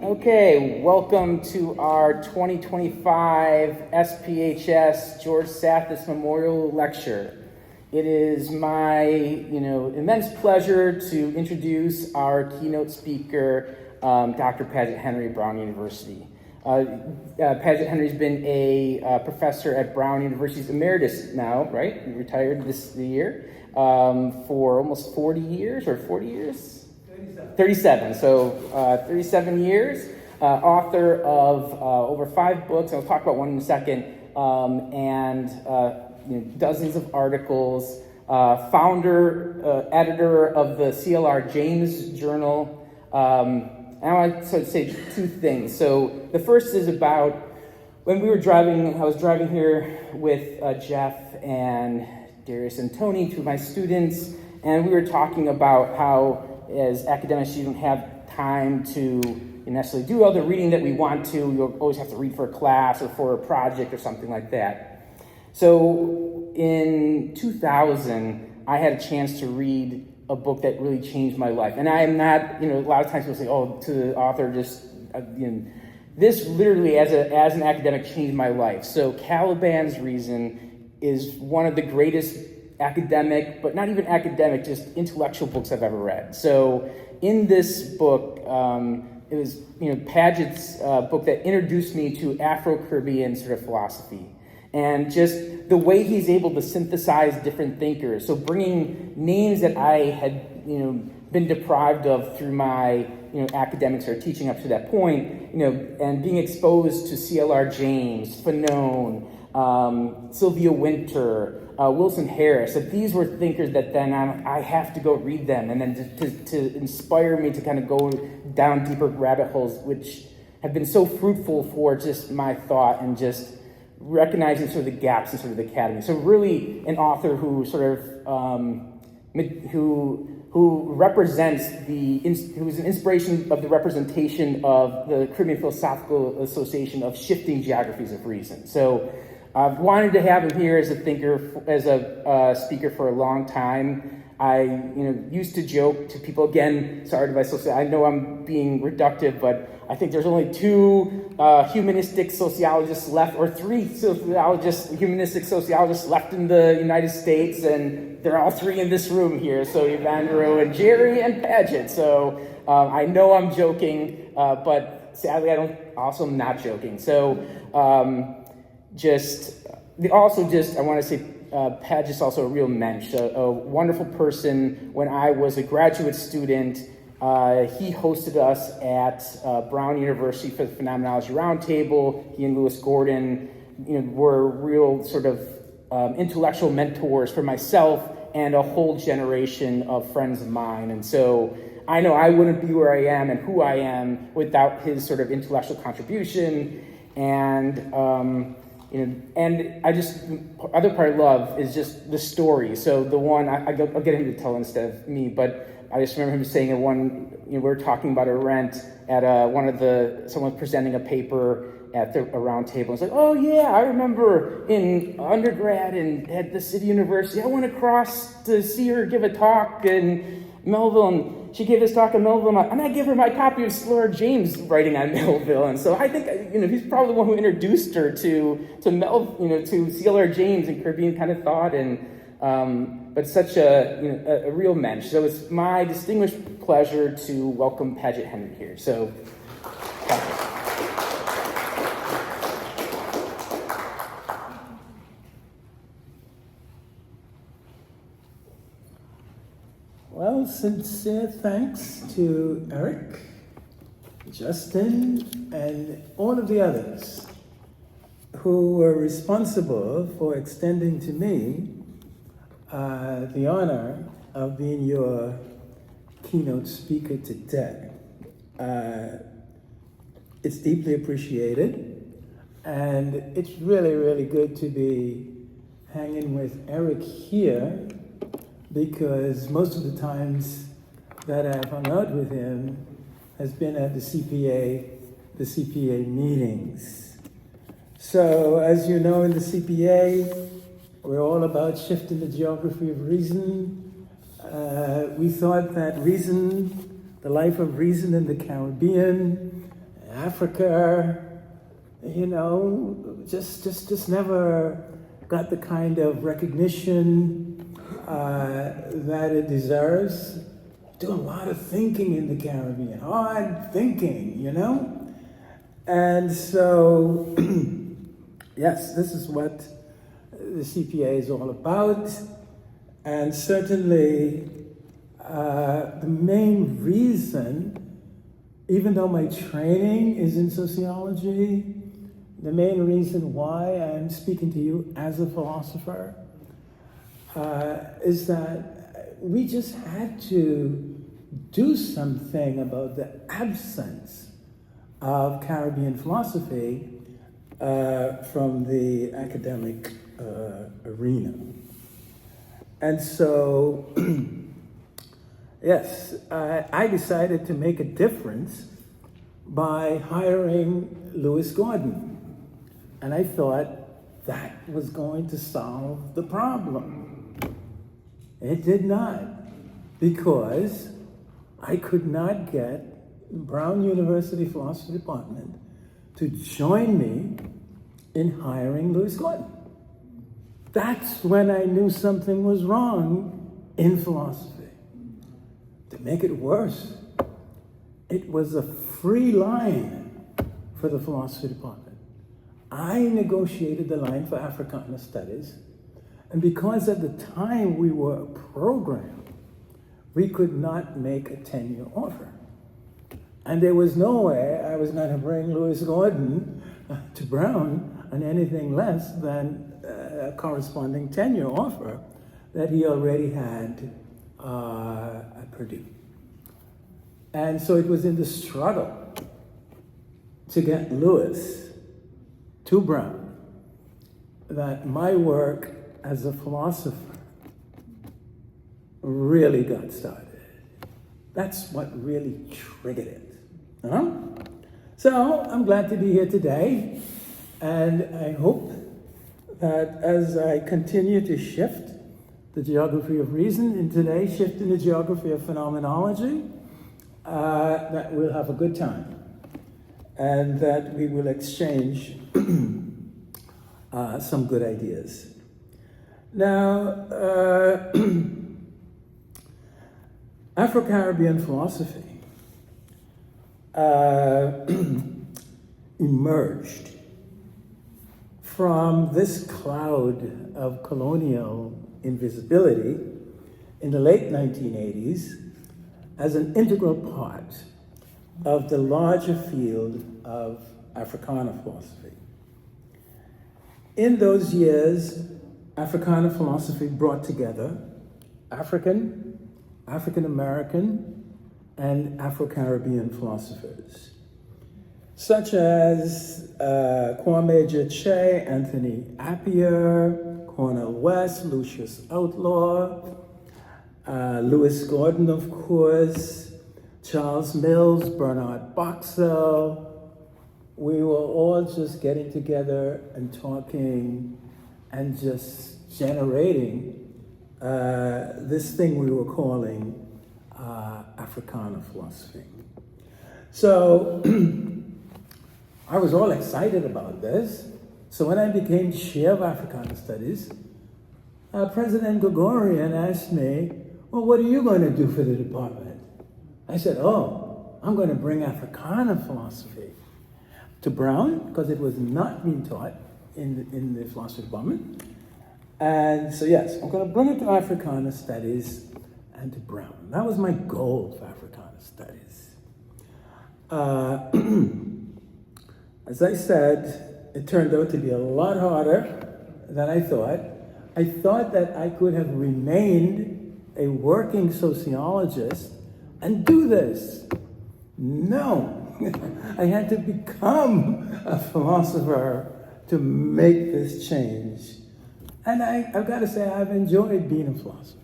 Okay, welcome to our 2025 SPHS George Psathas Memorial Lecture. It is my, immense pleasure to introduce our keynote speaker, Dr. Paget Henry, Brown University. Paget Henry's been a professor at Brown University's emeritus now, right? He retired this year for almost 40 years, or 40 years? 37. So 37 years, author of over 5 books. I'll talk about one in a second, and dozens of articles. Founder, editor of the CLR James Journal. And I want to say 2 things. So the first is about when we were driving. I was driving here with Jeff and Darius and Tony, 2 of my students, and we were talking about how as academics, you don't have time to necessarily do all the reading that we want to. You'll always have to read for a class or for a project or something like that. So in 2000, I had a chance to read a book that really changed my life. And I am not, a lot of times people say, oh, to the author, just, this literally, as an academic, changed my life. So Caliban's Reason is one of the greatest academic, but not even academic, just intellectual books I've ever read. So in this book, it was Paget's book that introduced me to Afro-Caribbean sort of philosophy, and just the way he's able to synthesize different thinkers. So bringing names that I had been deprived of through my academics or teaching up to that point, and being exposed to CLR James, Fanon, Sylvia Wynter, Wilson Harris, that these were thinkers that then I have to go read them, and then to inspire me to kind of go down deeper rabbit holes, which have been so fruitful for just my thought and just recognizing sort of the gaps in sort of the academy. So really an author who sort of, who represents who's an inspiration of the representation of the Caribbean Philosophical Association of shifting geographies of reason. So I've wanted to have him here as a thinker, as a speaker for a long time. I, used to joke to people, again, sorry if I still say, I know I'm being reductive, but I think there's only 2 humanistic sociologists left, or 3 humanistic sociologists left in the United States, and they're all 3 in this room here, so Evandro and Jerry and Paget. So I know I'm joking, but sadly I am not joking. So I want to say Paget's also a real mensch, a wonderful person. When I was a graduate student, he hosted us at Brown University for the Phenomenology Roundtable. He and Lewis Gordon, were real sort of intellectual mentors for myself and a whole generation of friends of mine. And so I know I wouldn't be where I am and who I am without his sort of intellectual contribution. And and other part I love is just the story. So the one, I'll get him to tell instead of me, but I just remember him saying at one, we were talking about a rent at someone presenting a paper at a round table. It's like, oh yeah, I remember in undergrad and at the City University, I went across to see her give a talk in Melville, and she gave this talk in Melville, and I gave her my copy of CLR James writing on Melville. And so I think, he's probably the one who introduced her to CLR James and Caribbean kind of thought, and but such a real mensch. So it's my distinguished pleasure to welcome Paget Henry here. So, well, sincere thanks to Eric, Justin, and all of the others who were responsible for extending to me the honor of being your keynote speaker today. It's deeply appreciated, and it's really, really good to be hanging with Eric here, because most of the times that I've hung out with him has been at the CPA meetings. So as you know, in the CPA, we're all about shifting the geography of reason. We thought that reason, the life of reason in the Caribbean, Africa, just never got the kind of recognition that it deserves. Do a lot of thinking in the Caribbean, hard thinking, And so, yes, this is what the CPA is all about. And certainly, the main reason, even though my training is in sociology, the main reason why I'm speaking to you as a philosopher is that we just had to do something about the absence of Caribbean philosophy from the academic arena. And so, yes, I decided to make a difference by hiring Lewis Gordon. And I thought that was going to solve the problem. It did not, because I could not get Brown University Philosophy Department to join me in hiring Lewis Gordon. That's when I knew something was wrong in philosophy. To make it worse, it was a free line for the philosophy department. I negotiated the line for Africana Studies, and because at the time we were a program, we could not make a tenure offer. And there was no way I was going to bring Lewis Gordon to Brown on anything less than a corresponding tenure offer that he already had at Purdue. And so it was in the struggle to get Lewis to Brown that my work as a philosopher really got started. That's what really triggered it. So I'm glad to be here today, and I hope that as I continue to shift the geography of reason, and today shifting the geography of phenomenology, that we'll have a good time, and that we will exchange some good ideas. Now, Afro-Caribbean philosophy emerged from this cloud of colonial invisibility in the late 1980s as an integral part of the larger field of Africana philosophy. In those years, Africana philosophy brought together African, African-American, and Afro-Caribbean philosophers, such as Kwame Gyekye, Anthony Appiah, Cornel West, Lucius Outlaw, Lewis Gordon, of course, Charles Mills, Bernard Boxell. We were all just getting together and talking and just generating this thing we were calling Africana philosophy. So I was all excited about this. So when I became chair of Africana Studies, President Gregorian asked me, well, what are you going to do for the department? I said, I'm going to bring Africana philosophy to Brown, because it was not being taught in the philosophy department. And so yes, I'm going to bring it to Africana Studies and to Brown. That was my goal for Africana Studies. As I said, it turned out to be a lot harder than I thought. I thought that I could have remained a working sociologist and do this. No, I had to become a philosopher to make this change. And I've got to say, I've enjoyed being a philosopher.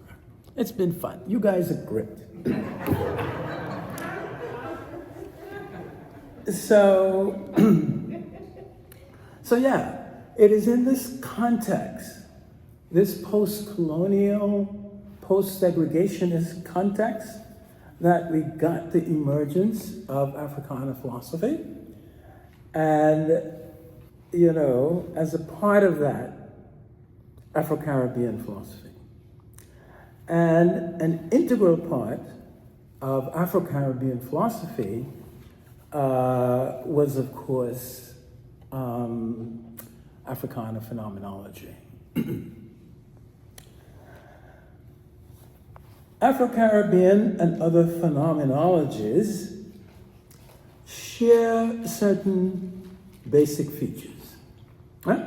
It's been fun. You guys are great. So yeah, it is in this context, this post-colonial, post-segregationist context, that we got the emergence of Africana philosophy. And, as a part of that, Afro-Caribbean philosophy. And an integral part of Afro-Caribbean philosophy was, of course, Africana phenomenology. Afro-Caribbean and other phenomenologies share certain basic features. Right?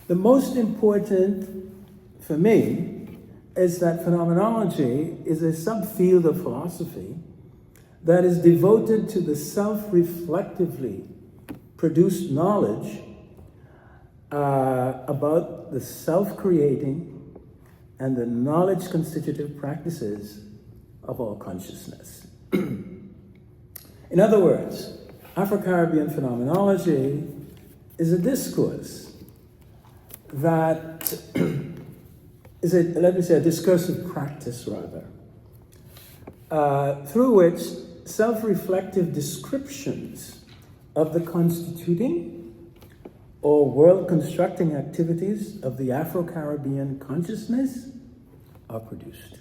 The most important for me is that phenomenology is a subfield of philosophy that is devoted to the self-reflectively produced knowledge about the self-creating and the knowledge-constitutive practices of all consciousness. In other words, Afro-Caribbean phenomenology is a discourse that is a discursive practice, rather, through which self-reflective descriptions of the constituting or world-constructing activities of the Afro-Caribbean consciousness are produced.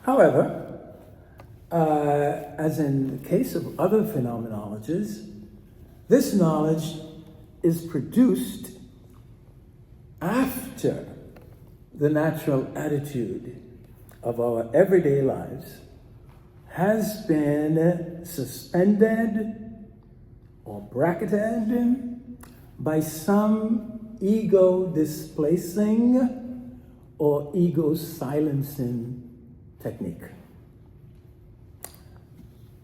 However, as in the case of other phenomenologies, this knowledge is produced after the natural attitude of our everyday lives has been suspended or bracketed by some ego-displacing or ego-silencing technique.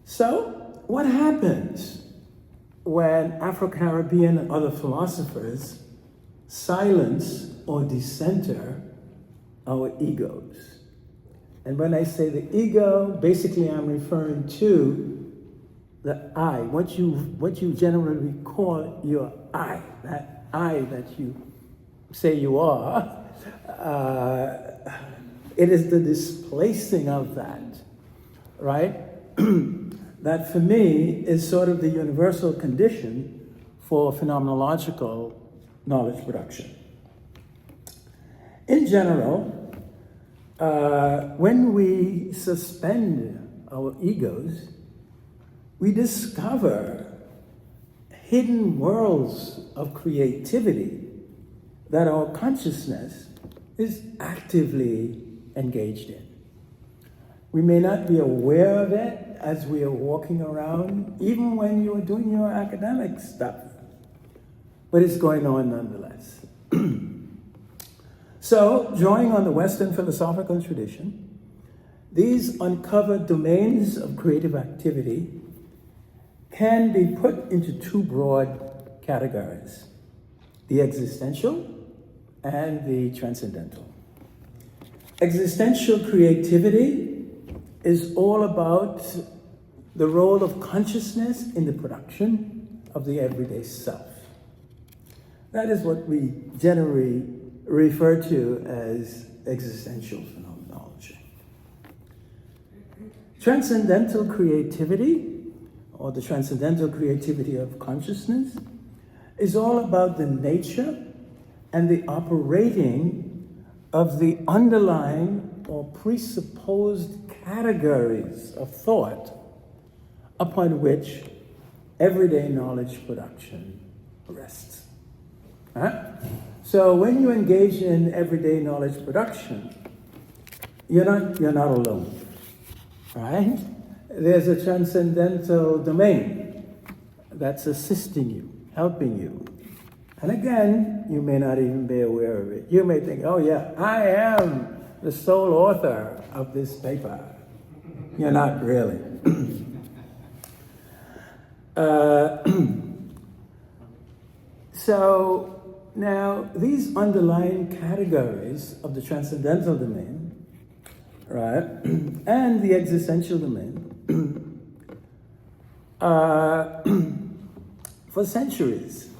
So, what happens when Afro-Caribbean and other philosophers silence or decenter our egos? And when I say the ego, basically I'm referring to the I, what you generally call your I, that I that you say you are. It is the displacing of that, right? That for me is sort of the universal condition for phenomenological knowledge production. In general, when we suspend our egos, we discover hidden worlds of creativity that our consciousness is actively engaged in. We may not be aware of it as we are walking around, even when you are doing your academic stuff, but it's going on nonetheless. So, drawing on the Western philosophical tradition, these uncovered domains of creative activity can be put into two broad categories: the existential and the transcendental. Existential creativity is all about the role of consciousness in the production of the everyday self. That is what we generally refer to as existential phenomenology. Transcendental creativity, or the transcendental creativity of consciousness, is all about the nature and the operating of the underlying or presupposed categories of thought upon which everyday knowledge production rests. So when you engage in everyday knowledge production, you're not alone, right? There's a transcendental domain that's assisting you, helping you. And again, you may not even be aware of it. You may think, oh yeah, I am the sole author of this paper. You're not really. So now these underlying categories of the transcendental domain, right, and the existential domain, for centuries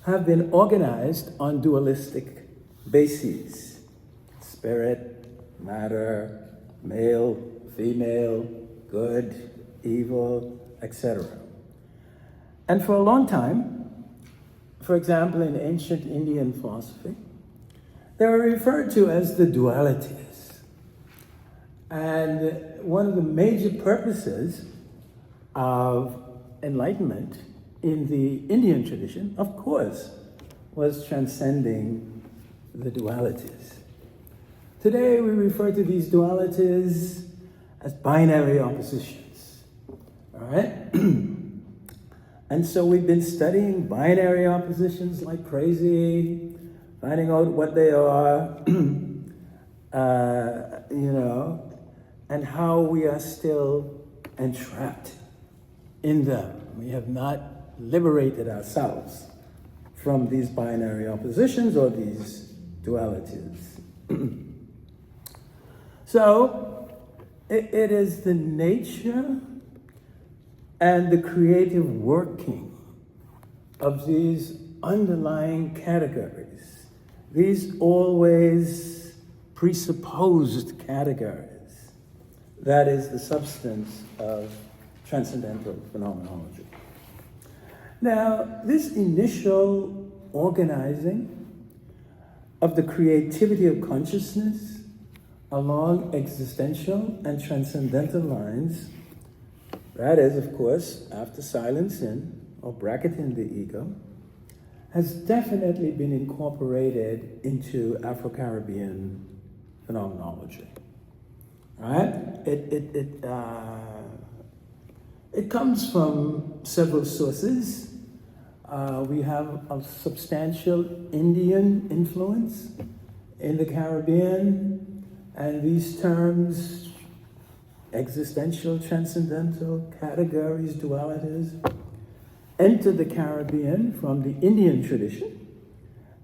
have been organized on dualistic bases: spirit, matter, male, female, good, evil, etc. And for a long time, for example, in ancient Indian philosophy, they were referred to as the dualities. And one of the major purposes of enlightenment in the Indian tradition, of course, was transcending the dualities. Today, we refer to these dualities as binary oppositions. All right? And so we've been studying binary oppositions like crazy, finding out what they are, and how we are still entrapped in them. We have not liberated ourselves from these binary oppositions or these dualities. So, it is the nature and the creative working of these underlying categories, these always presupposed categories, that is the substance of transcendental phenomenology. Now, this initial organizing of the creativity of consciousness along existential and transcendental lines, that is, of course, after silencing or bracketing the ego, has definitely been incorporated into Afro-Caribbean phenomenology. Right? It comes from several sources. We have a substantial Indian influence in the Caribbean, and these terms, existential, transcendental, categories, dualities, entered the Caribbean from the Indian tradition,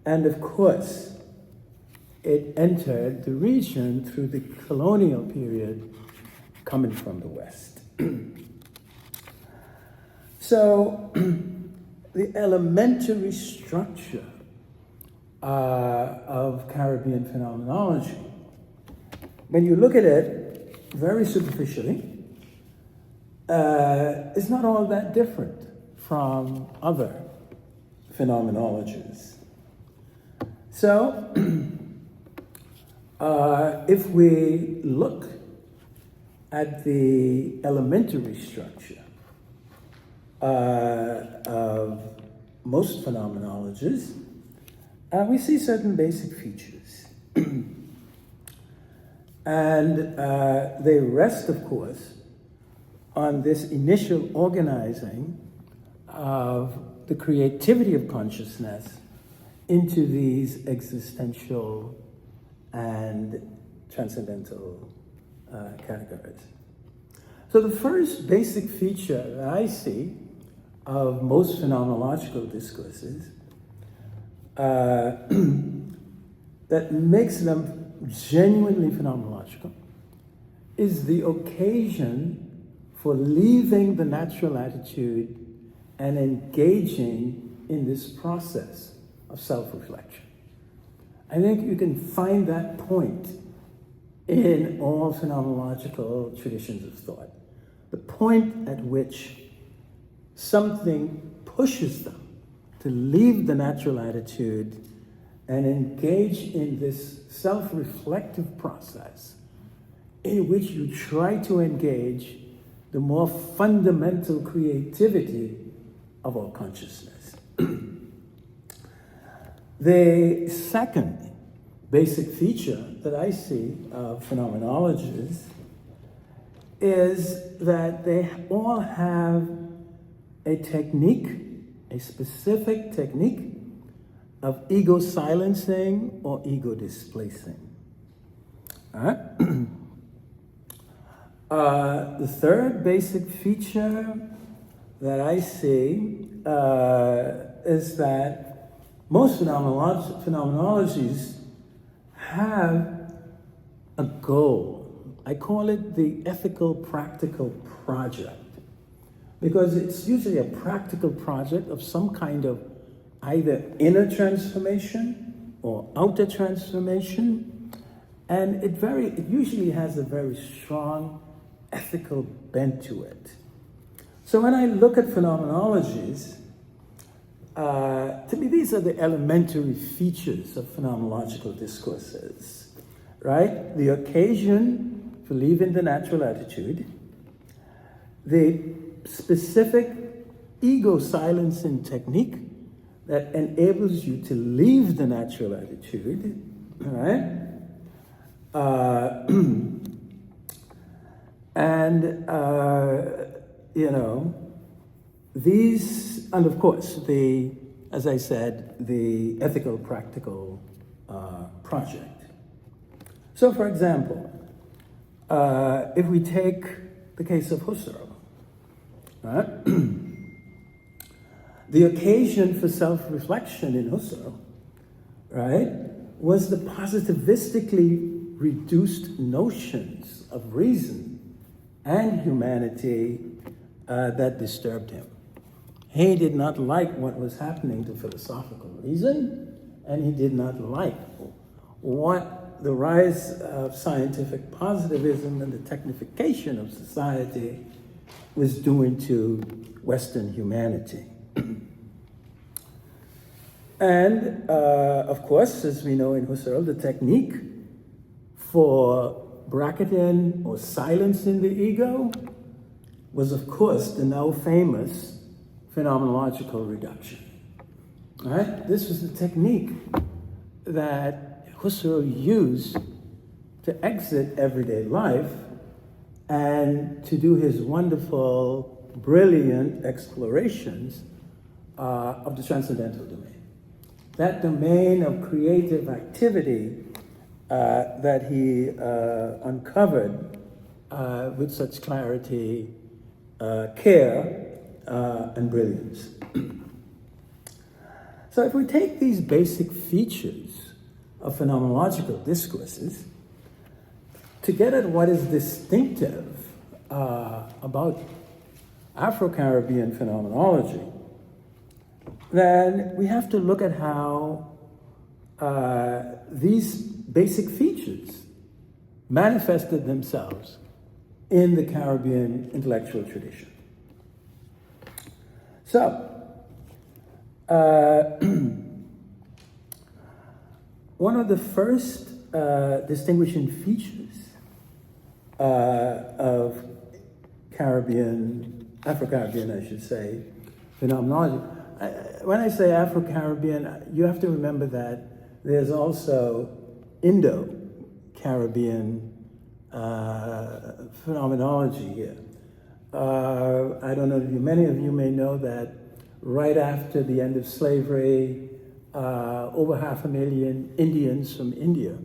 and of course, it entered the region through the colonial period coming from the West. So, the elementary structure of Caribbean phenomenology, when you look at it very superficially, is not all that different from other phenomenologies. So, if we look at the elementary structure of most phenomenologies, we see certain basic features. And they rest, of course, on this initial organizing of the creativity of consciousness into these existential and transcendental categories. So the first basic feature that I see of most phenomenological discourses that makes them genuinely phenomenological is the occasion for leaving the natural attitude and engaging in this process of self-reflection. I think you can find that point in all phenomenological traditions of thought. The point at which something pushes them to leave the natural attitude and engage in this self-reflective process in which you try to engage the more fundamental creativity of our consciousness. The second basic feature that I see of phenomenologies is that they all have a technique, a specific technique of ego silencing or ego displacing. All right? The third basic feature that I see is that most phenomenologies have a goal. I call it the ethical practical project, because it's usually a practical project of some kind of either inner transformation or outer transformation, and it usually has a very strong ethical bent to it. So when I look at phenomenologies, to me these are the elementary features of phenomenological discourses, right? The occasion for leaving the natural attitude, the specific ego silencing technique that enables you to leave the natural attitude, right? These, and of course, as I said, the ethical practical project. So, for example, if we take the case of Husserl, right? The occasion for self-reflection in Husserl, right, was the positivistically reduced notions of reason and humanity that disturbed him. He did not like what was happening to philosophical reason, and he did not like what the rise of scientific positivism and the technification of society was doing to Western humanity. And, of course, as we know in Husserl, the technique for bracketing or silencing the ego was, of course, the now famous phenomenological reduction. Right? This was the technique that Husserl used to exit everyday life and to do his wonderful, brilliant explorations of the transcendental domain. That domain of creative activity that he uncovered with such clarity, care, and brilliance. So if we take these basic features of phenomenological discourses to get at what is distinctive about Afro-Caribbean phenomenology, then we have to look at how these basic features manifested themselves in the Caribbean intellectual tradition. So, one of the first distinguishing features of Afro-Caribbean, I should say, phenomenology. When I say Afro-Caribbean, you have to remember that there's also Indo-Caribbean phenomenology here. I don't know if many of you may know that right after the end of slavery, over 500,000 Indians from India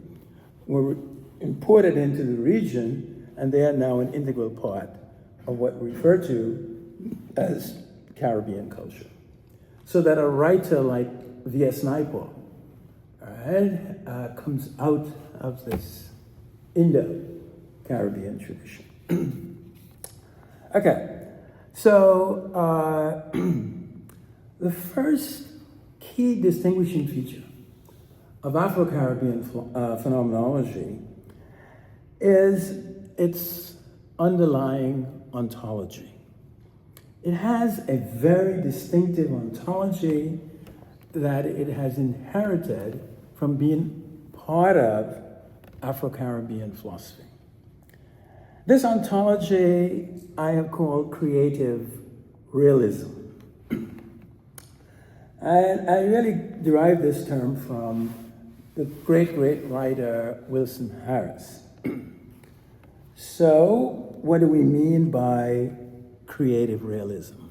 were imported into the region, and they are now an integral part of what we refer to as Caribbean culture. So that a writer like V.S. Naipaul, comes out of this Indo-Caribbean tradition. Okay, so the first key distinguishing feature of Afro-Caribbean phenomenology is its underlying ontology. It has a very distinctive ontology that it has inherited from being part of Afro-Caribbean philosophy. This ontology I have called creative realism. And I really derive this term from the great writer Wilson Harris. So, what do we mean by creative realism?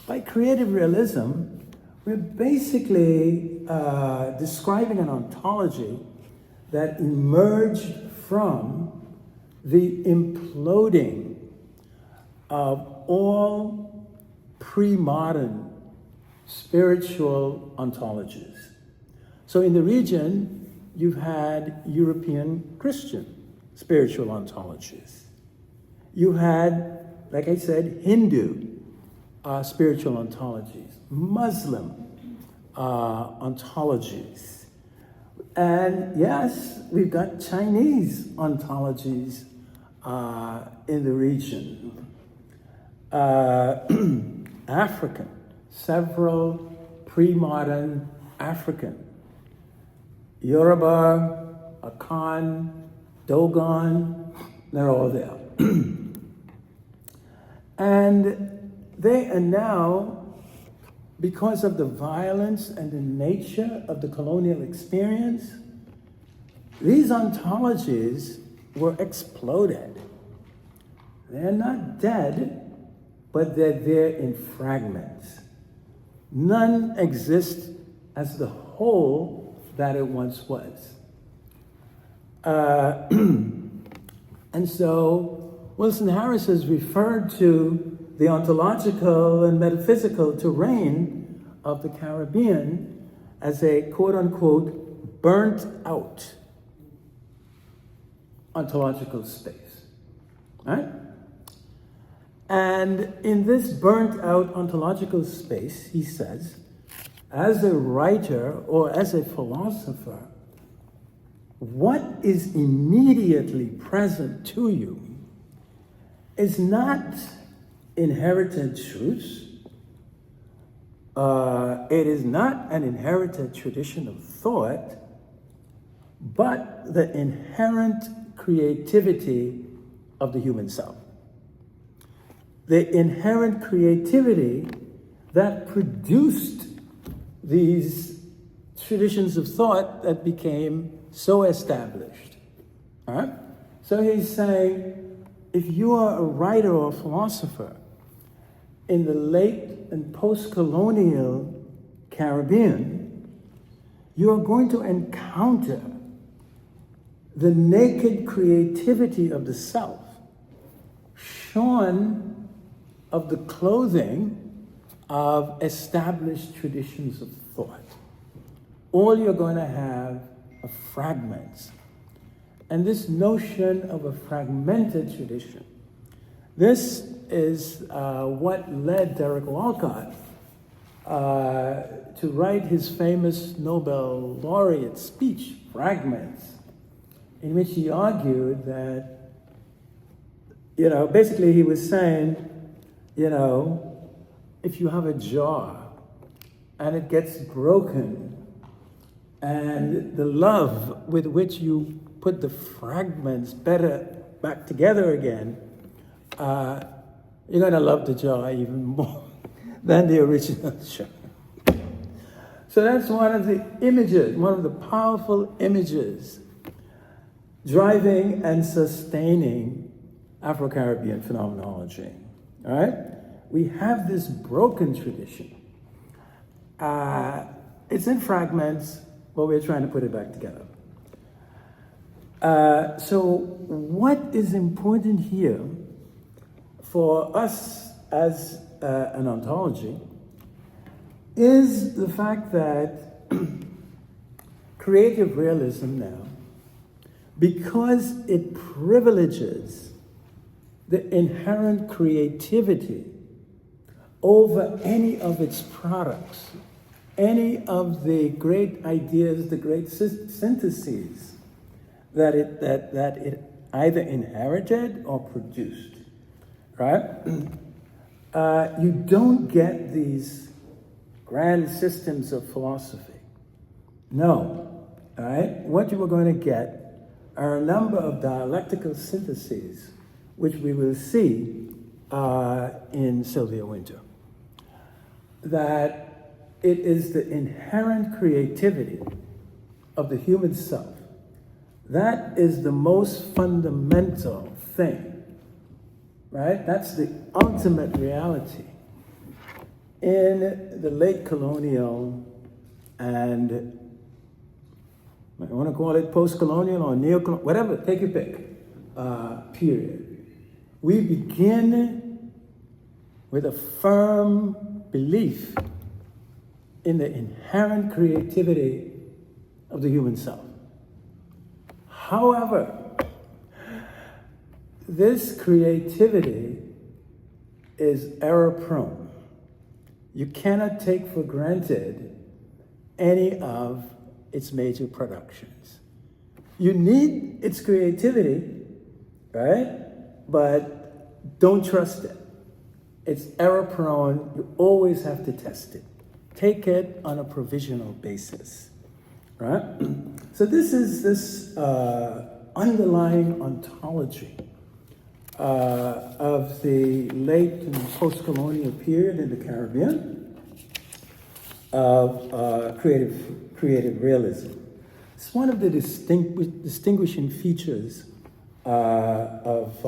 By creative realism, we're basically describing an ontology that emerged from the imploding of all pre-modern spiritual ontologies. So in the region, you've had European Christian spiritual ontologies. You had, like I said, Hindu spiritual ontologies, Muslim ontologies. And yes, we've got Chinese ontologies in the region. African, several pre-modern African, Yoruba, Akan, Dogon, they're all there. And they are now, because of the violence and the nature of the colonial experience, these ontologies were exploded. They're not dead, but they're there in fragments. None exist as the whole that it once was. And so Wilson Harris has referred to the ontological and metaphysical terrain of the Caribbean as a quote-unquote burnt out ontological space, right? And in this burnt out ontological space, he says, as a writer or as a philosopher, what is immediately present to you is not inherited truths. It is not an inherited tradition of thought, but the inherent creativity of the human self. The inherent creativity that produced these traditions of thought that became so established. All right? So he's saying, if you are a writer or a philosopher in the late and post-colonial Caribbean, you are going to encounter the naked creativity of the self, shorn of the clothing of established traditions of thought. All you're going to have are fragments. And this notion of a fragmented tradition, this is what led Derek Walcott to write his famous Nobel laureate speech, Fragments, in which he argued that, basically he was saying, if you have a jar and it gets broken, and the love with which you put the fragments better back together again, you're going to love the jar even more than the original jar. So that's one of the images, one of the powerful images driving and sustaining Afro-Caribbean phenomenology. All right? We have this broken tradition. It's in fragments, but we're trying to put it back together. So what is important here for us as an ontology is the fact that creative realism now, because it privileges the inherent creativity over any of its products, any of the great ideas, the great syntheses that it either inherited or produced, right? You don't get these grand systems of philosophy. No, all right? What you are going to get are a number of dialectical syntheses, which we will see in Sylvia Wynter. That it is the inherent creativity of the human self. That is the most fundamental thing, right? That's the ultimate reality. In the late colonial and I want to call it post-colonial or neo-colonial, whatever, take your pick, period. We begin with a firm belief in the inherent creativity of the human self. However, this creativity is error-prone. You cannot take for granted any of its major productions. You need its creativity, right? But don't trust it. It's error prone. You always have to test it. Take it on a provisional basis, right? So this is this underlying ontology of the late and post-colonial period in the Caribbean of creative realism. It's one of the distinguishing features of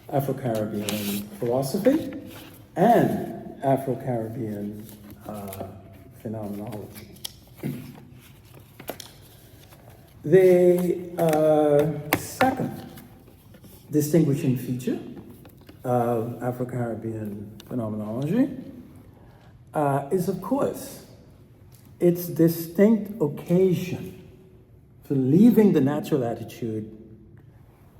Afro-Caribbean philosophy and Afro-Caribbean phenomenology. The second distinguishing feature of Afro-Caribbean phenomenology is, of course, its distinct occasion for leaving the natural attitude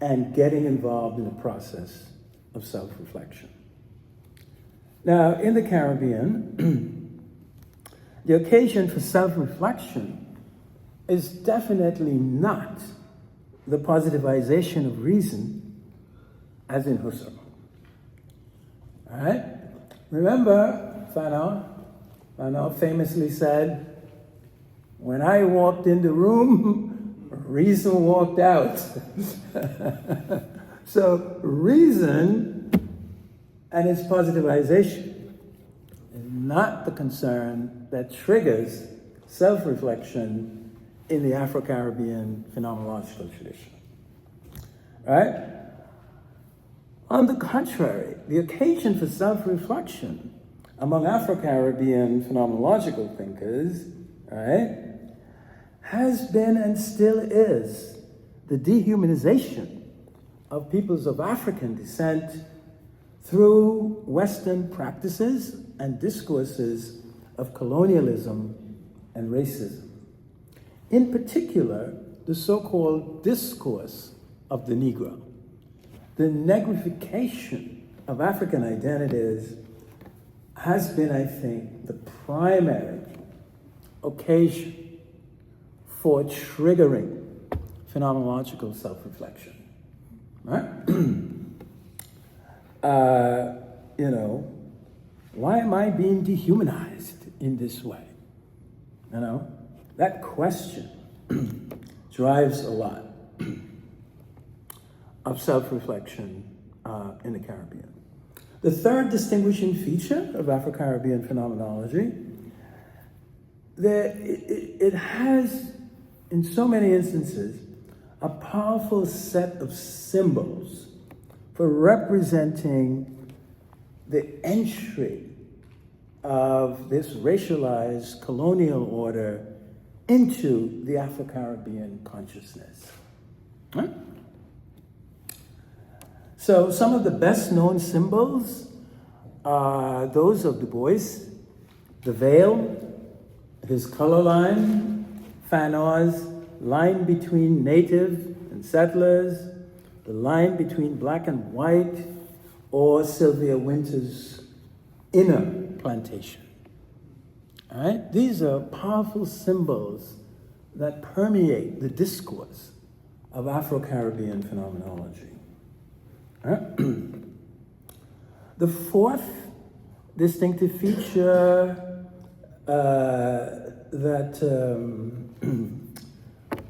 and getting involved in the process of self-reflection. Now, in the Caribbean, the occasion for self-reflection is definitely not the positivization of reason as in Husserl. All right? Remember, Fanon famously said, "When I walked in the room, reason walked out." So reason and its positivization is not the concern that triggers self-reflection in the Afro-Caribbean phenomenological tradition. Right? On the contrary, the occasion for self-reflection among Afro-Caribbean phenomenological thinkers, right, has been and still is the dehumanization of peoples of African descent through Western practices and discourses of colonialism and racism. In particular, the so-called discourse of the Negro, the negrification of African identities has been, I think, the primary occasion for triggering phenomenological self-reflection. Right? Why am I being dehumanized in this way? That question drives a lot of self-reflection in the Caribbean. The third distinguishing feature of Afro-Caribbean phenomenology, it has, in so many instances, a powerful set of symbols for representing the entry of this racialized colonial order into the Afro-Caribbean consciousness. Right? So some of the best known symbols are those of Du Bois, the veil, his color line, Fanon's line between native and settlers, the line between black and white, or Sylvia Wynter's inner plantation. All right? These are powerful symbols that permeate the discourse of Afro-Caribbean phenomenology. All right? The fourth distinctive feature that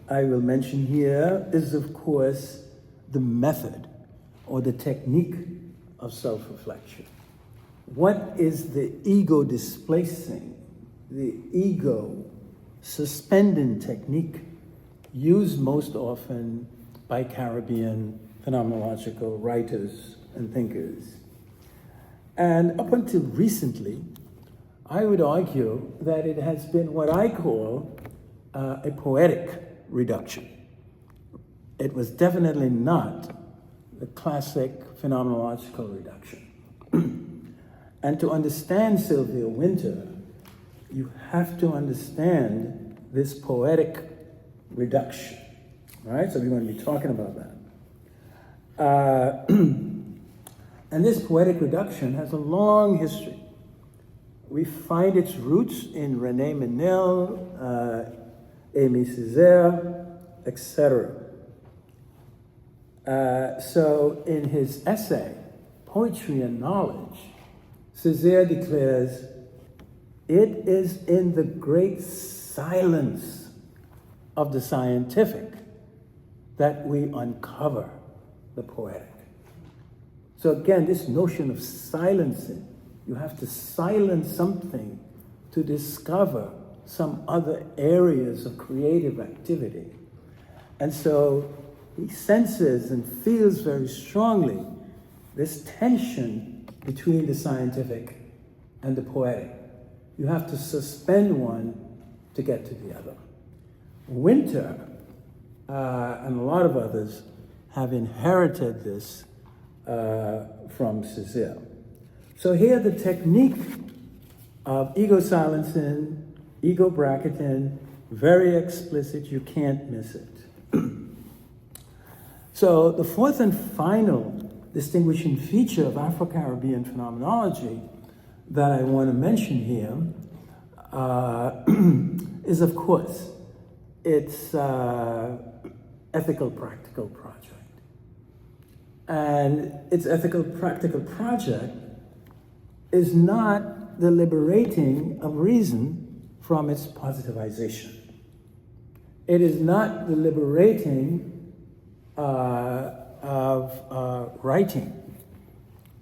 I will mention here is, of course, the method or the technique of self-reflection. What is the ego displacing, the ego suspending technique used most often by Caribbean phenomenological writers and thinkers? And up until recently, I would argue that it has been what I call a poetic reduction. It was definitely not the classic phenomenological reduction. And to understand Sylvia Wynter, you have to understand this poetic reduction. All right, so we're going to be talking about that. And this poetic reduction has a long history. We find its roots in René Menil, Aimé Césaire, etc. So in his essay, poetry and knowledge, Césaire declares, it is in the great silence of the scientific that we uncover the poetic. So again, this notion of silencing, you have to silence something to discover some other areas of creative activity. And so he senses and feels very strongly this tension between the scientific and the poetic. You have to suspend one to get to the other. Winter and a lot of others have inherited this from Césaire. So here the technique of ego silencing, ego bracketing, very explicit, you can't miss it. So the fourth and final distinguishing feature of Afro-Caribbean phenomenology that I want to mention here is, of course, its ethical practical project. And its ethical practical project is not the liberating of reason from its positivization. It is not the liberating of writing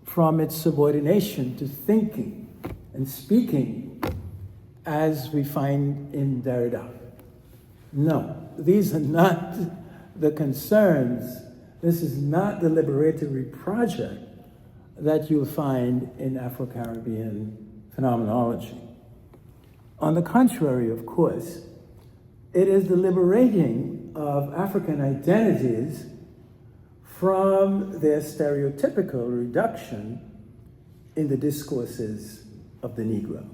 from its subordination to thinking and speaking as we find in Derrida. No, these are not the concerns. This is not the liberatory project that you'll find in Afro-Caribbean phenomenology. On the contrary, of course, it is the liberating of African identities from their stereotypical reduction in the discourses of the Negro.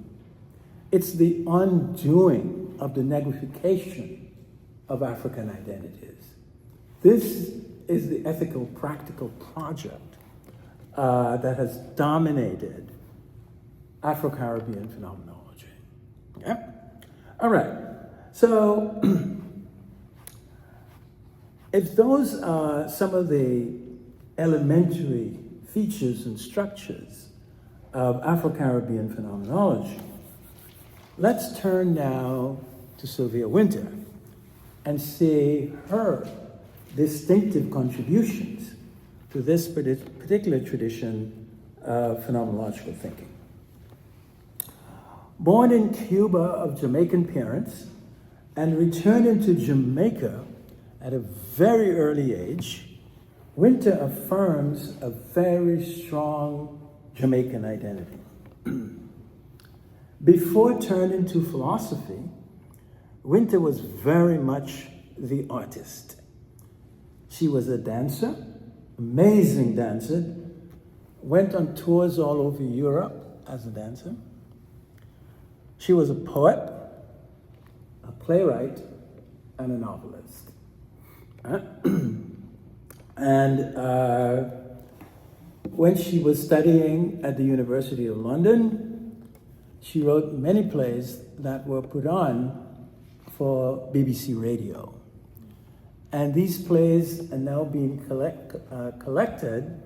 It's the undoing of the negrification of African identities. This is the ethical practical project that has dominated Afro-Caribbean phenomenology. Okay? All right. So if those are some of the elementary features and structures of Afro-Caribbean phenomenology, let's turn now to Sylvia Wynter and see her distinctive contributions to this particular tradition of phenomenological thinking. Born in Cuba of Jamaican parents and returning to Jamaica at a very early age, Wynter affirms a very strong Jamaican identity. Before turning to philosophy, Wynter was very much the artist. She was a dancer, amazing dancer, went on tours all over Europe as a dancer. She was a poet, a playwright, and a novelist. And when she was studying at the University of London, she wrote many plays that were put on for BBC Radio. And these plays are now being collected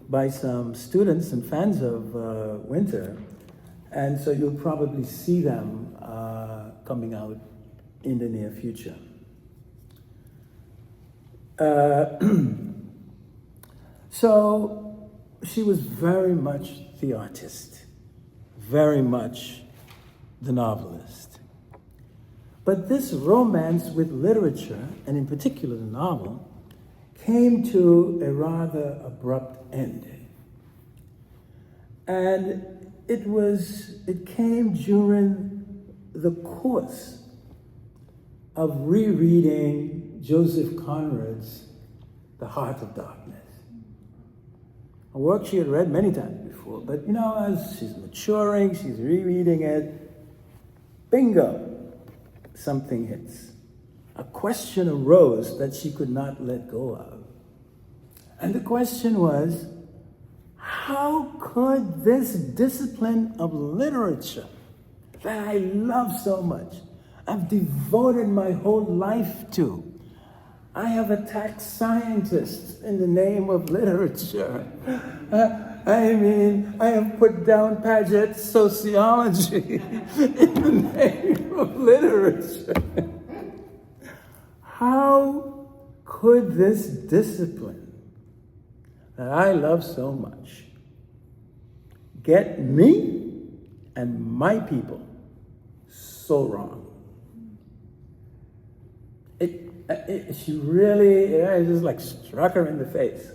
by some students and fans of Wynter. And so you'll probably see them coming out in the near future. So she was very much the artist, very much the novelist. But this romance with literature, and in particular the novel, came to a rather abrupt end. And it came during the course of rereading Joseph Conrad's The Heart of Darkness. A work she had read many times before, but as she's maturing, she's rereading it, bingo, something hits. A question arose that she could not let go of. And the question was, how could this discipline of literature that I love so much, I've devoted my whole life to, I have attacked scientists in the name of literature. I mean, I have put down Paget sociology in the name of literature. How could this discipline that I love so much get me and my people so wrong? She really, I just like struck her in the face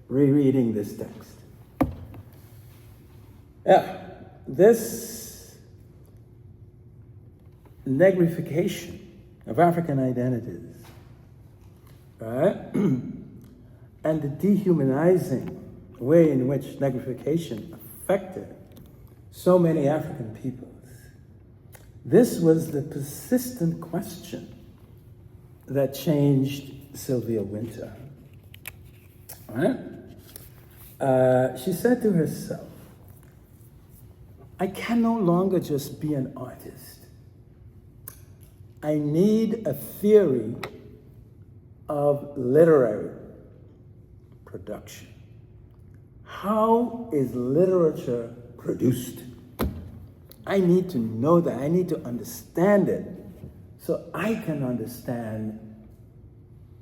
rereading this text. Yeah, this negrification of African identities, right? And the dehumanizing way in which negrification affected so many African peoples. This was the persistent question that changed Sylvia Wynter. Right? She said to herself, I can no longer just be an artist. I need a theory of literary production. How is literature produced? I need to know that. I need to understand it so I can understand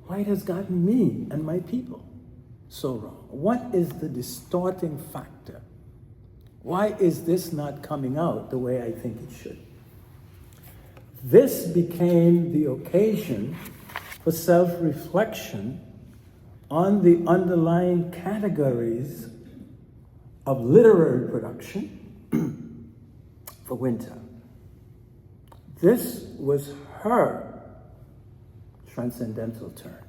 why it has gotten me and my people so wrong. What is the distorting factor? Why is this not coming out the way I think it should? This became the occasion for self-reflection on the underlying categories of literary production for Wynter. This was her transcendental turn.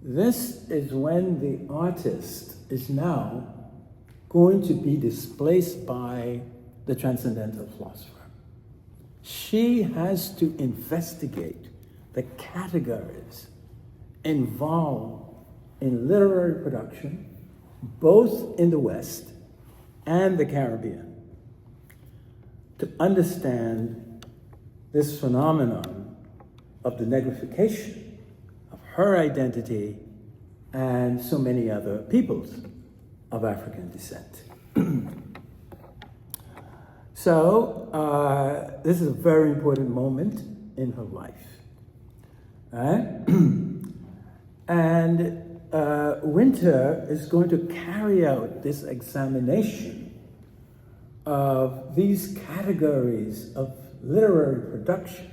This is when the artist is now going to be displaced by the transcendental philosopher. She has to investigate the categories involved in literary production, both in the West and the Caribbean, to understand this phenomenon of the negrification of her identity and so many other peoples of African descent. So, this is a very important moment in her life. Right? And Wynter is going to carry out this examination of these categories of literary production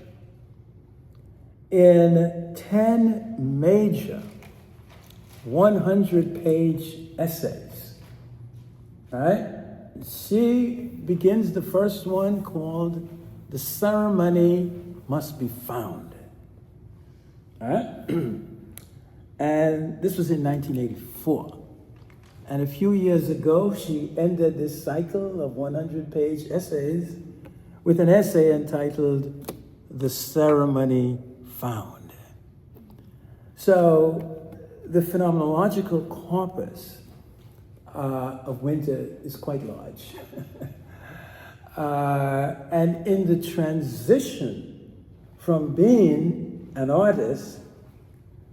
in 10 major 100-page essays. Right? She begins the first one called The Ceremony Must Be Found. All right? And this was in 1984. And a few years ago, she ended this cycle of 100-page essays with an essay entitled The Ceremony Found. So the phenomenological corpus of Wynter is quite large. And in the transition from being an artist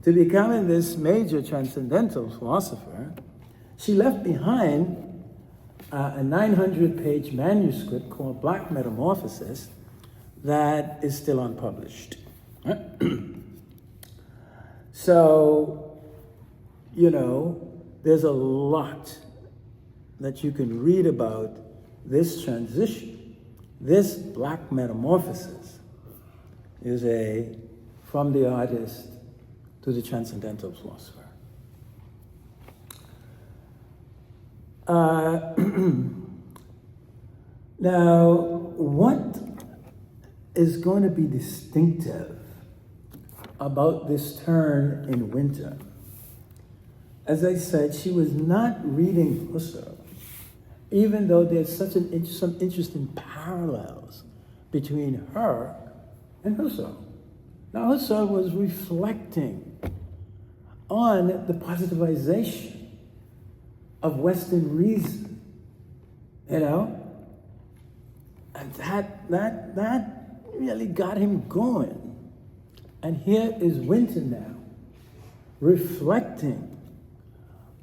to becoming this major transcendental philosopher, she left behind a 900-page manuscript called Black Metamorphosis that is still unpublished. So, there's a lot that you can read about this transition. This Black Metamorphosis is from the artist to the transcendental philosopher. Now, what is going to be distinctive about this turn in Wynter? As I said, she was not reading Husserl, even though there's some interesting parallels between her and Husserl. Now, Husserl was reflecting on the positivization of Western reason, and that really got him going. And here is Wynter now, reflecting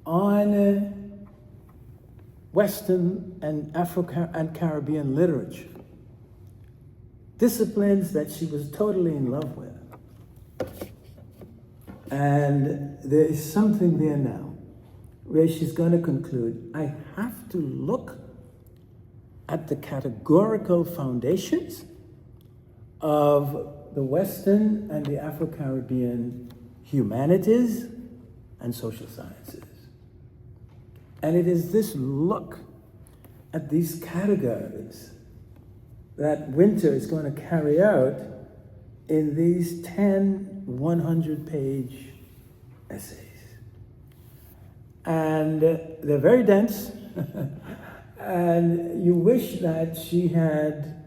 on Western and African and Caribbean literature, disciplines that she was totally in love with. And there is something there now where she's going to conclude, I have to look at the categorical foundations of the Western and the Afro-Caribbean humanities and social sciences. And it is this look at these categories that Winter is going to carry out in these 10 100-page essays. And they're very dense, and you wish that she had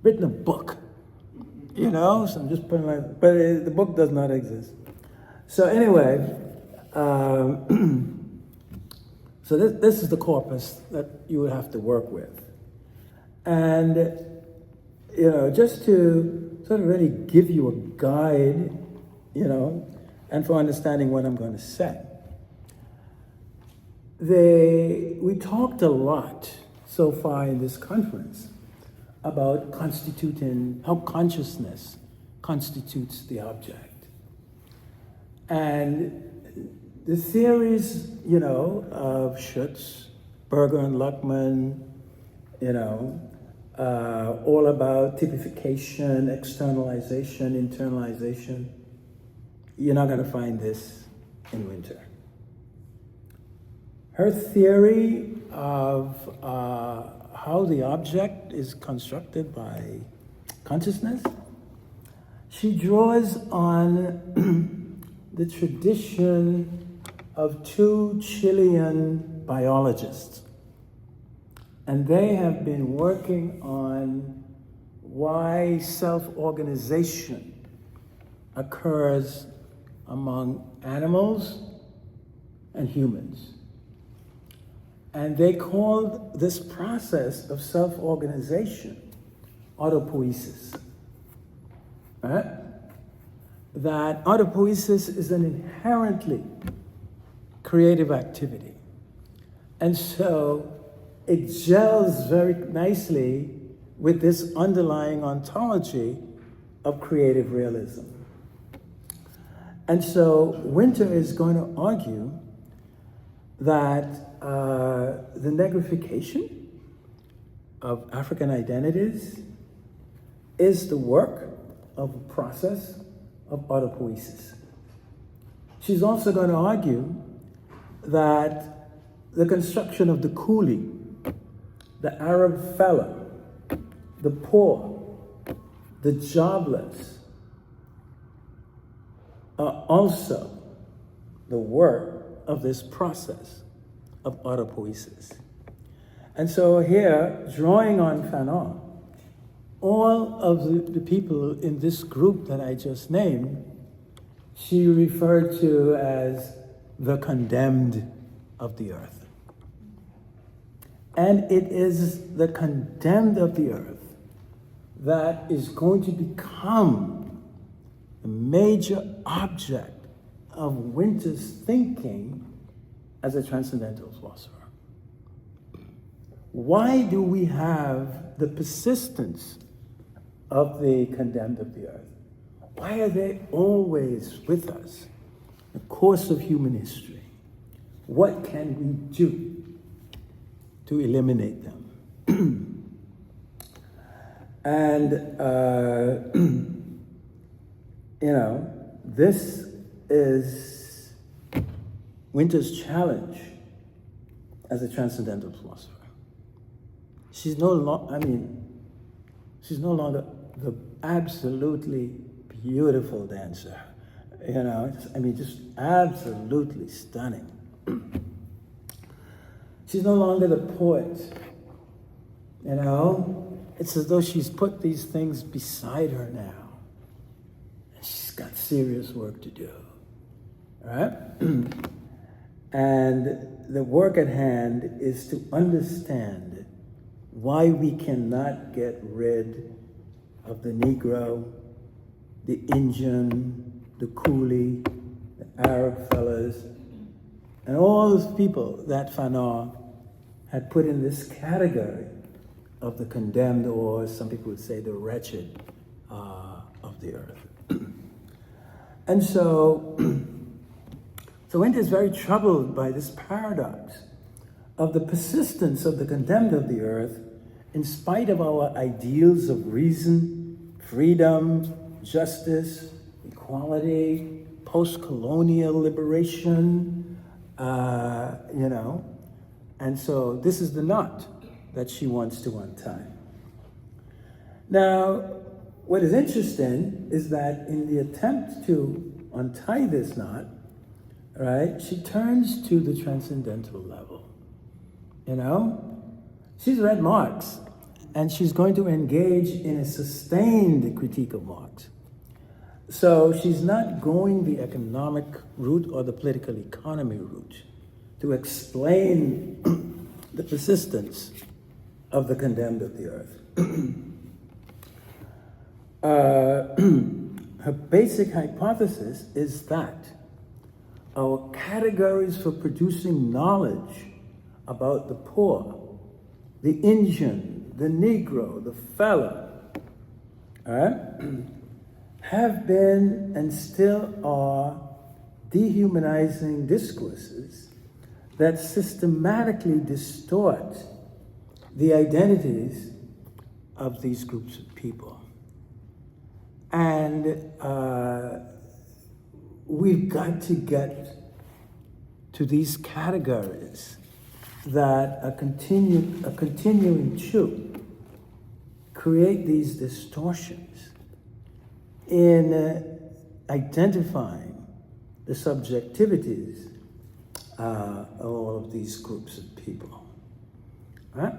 written a book, you know? So I'm just putting like, but the book does not exist. So anyway, so this is the corpus that you would have to work with. And, you know, just to sort of really give you a guide, you know, and for understanding what I'm going to say. We talked a lot so far in this conference about constituting, how consciousness constitutes the object. And the theories, you know, of Schutz, Berger and Luckman, you know, all about typification, externalization, internalization. You're not going to find this in Winter. Her theory of how the object is constructed by consciousness, she draws on the tradition of two Chilean biologists. And they have been working on why self-organization occurs among animals and humans. And they called this process of self-organization autopoiesis. Right? That autopoiesis is an inherently creative activity. And so it gels very nicely with this underlying ontology of creative realism. And so Winter is going to argue that the negrification of African identities is the work of a process of autopoiesis. She's also going to argue that the construction of the coolie, the Arab fellow, the poor, the jobless, are also the work of this process of autopoiesis. And so here, drawing on Fanon, all of the people in this group that I just named, she referred to as the condemned of the earth. And it is the condemned of the earth that is going to become a major object of Winter's thinking as a transcendental philosopher. Why do we have the persistence of the condemned of the earth? Why are they always with us in the course of human history? What can we do to eliminate them? And, you know, this is Winter's challenge as a transcendental philosopher. She's no longer the absolutely beautiful dancer, you know, just absolutely stunning. She's no longer the poet, you know. It's as though she's put these things beside her now. And she's got serious work to do, right? And the work at hand is to understand why we cannot get rid of the Negro, the Indian, the coolie, the Arab fellas, and all those people that Fanon had put in this category of the condemned, or some people would say the wretched of the earth. And so Winter is very troubled by this paradox of the persistence of the condemned of the earth in spite of our ideals of reason, freedom, justice, equality, post-colonial liberation, And so this is the knot that she wants to untie. Now, what is interesting is that in the attempt to untie this knot, right, she turns to the transcendental level. She's read Marx, and she's going to engage in a sustained critique of Marx. So she's not going the economic route or the political economy route to explain the persistence of the condemned of the earth. Her basic hypothesis is that our categories for producing knowledge about the poor, the Indian, the Negro, the fellow, have been and still are dehumanizing discourses that systematically distort the identities of these groups of people. And we've got to get to these categories that are continuing to create these distortions in identifying the subjectivities of all of these groups of people. Right?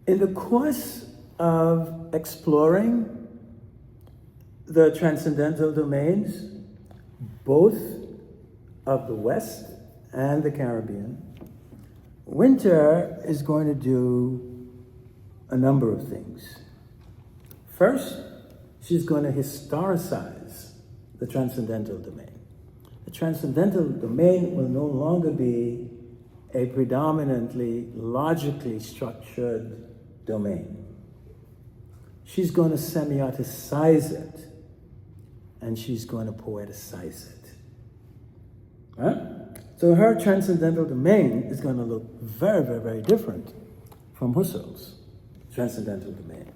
In the course of exploring the transcendental domains, both of the West and the Caribbean, Winter is going to do a number of things. First, she's going to historicize the transcendental domain. The transcendental domain will no longer be a predominantly logically structured domain. She's going to semioticize it, and she's going to poeticize it. Right? So her transcendental domain is going to look very, very, very different from Husserl's transcendental domain.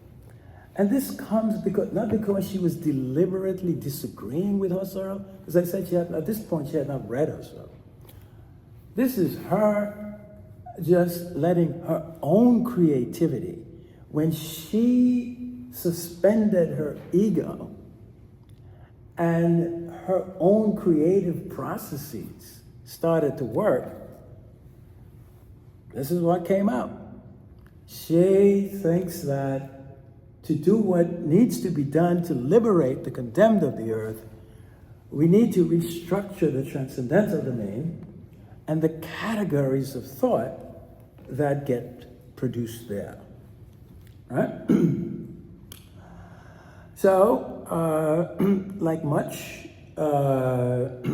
And this comes not because she was deliberately disagreeing with Husserl, as I said, at this point she had not read Husserl. This is her just letting her own creativity, when she suspended her ego and her own creative processes started to work, this is what came out. She thinks that to do what needs to be done to liberate the condemned of the earth, we need to restructure the transcendental domain and the categories of thought that get produced there. Right? So, like much of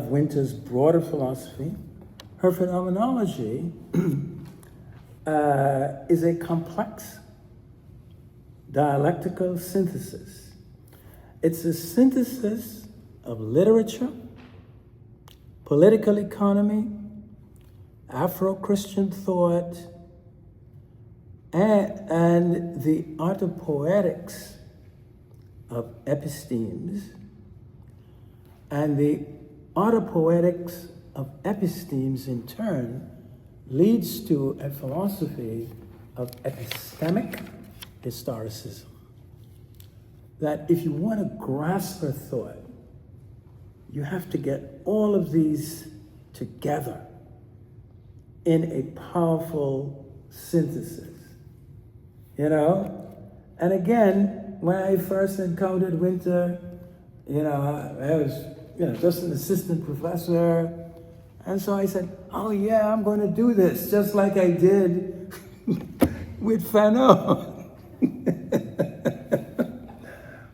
Winter's broader philosophy, her phenomenology is a complex dialectical synthesis. It's a synthesis of literature, political economy, Afro-Christian thought, and the autopoetics of epistemes. And the autopoetics of epistemes, in turn, leads to a philosophy of epistemic historicism. That if you want to grasp her thought, you have to get all of these together in a powerful synthesis. And again, when I first encountered Winter, I was, just an assistant professor. And so I said, oh yeah, I'm going to do this, just like I did with Fanon.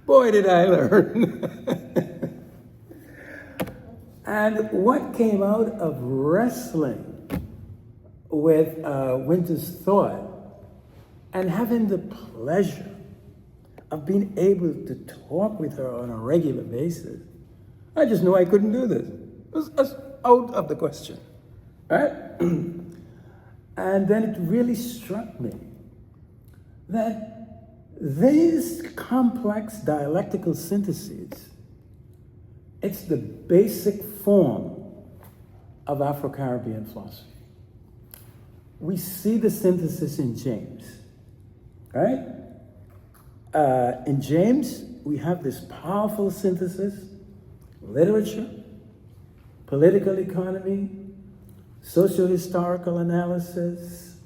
Boy, did I learn. And what came out of wrestling with Winter's thought and having the pleasure of being able to talk with her on a regular basis, I just knew I couldn't do this. It was out of the question, right? And then it really struck me that these complex dialectical syntheses, it's the basic form of Afro-Caribbean philosophy. We see the synthesis in James, right? In James, we have this powerful synthesis: literature, political economy, socio-historical analysis,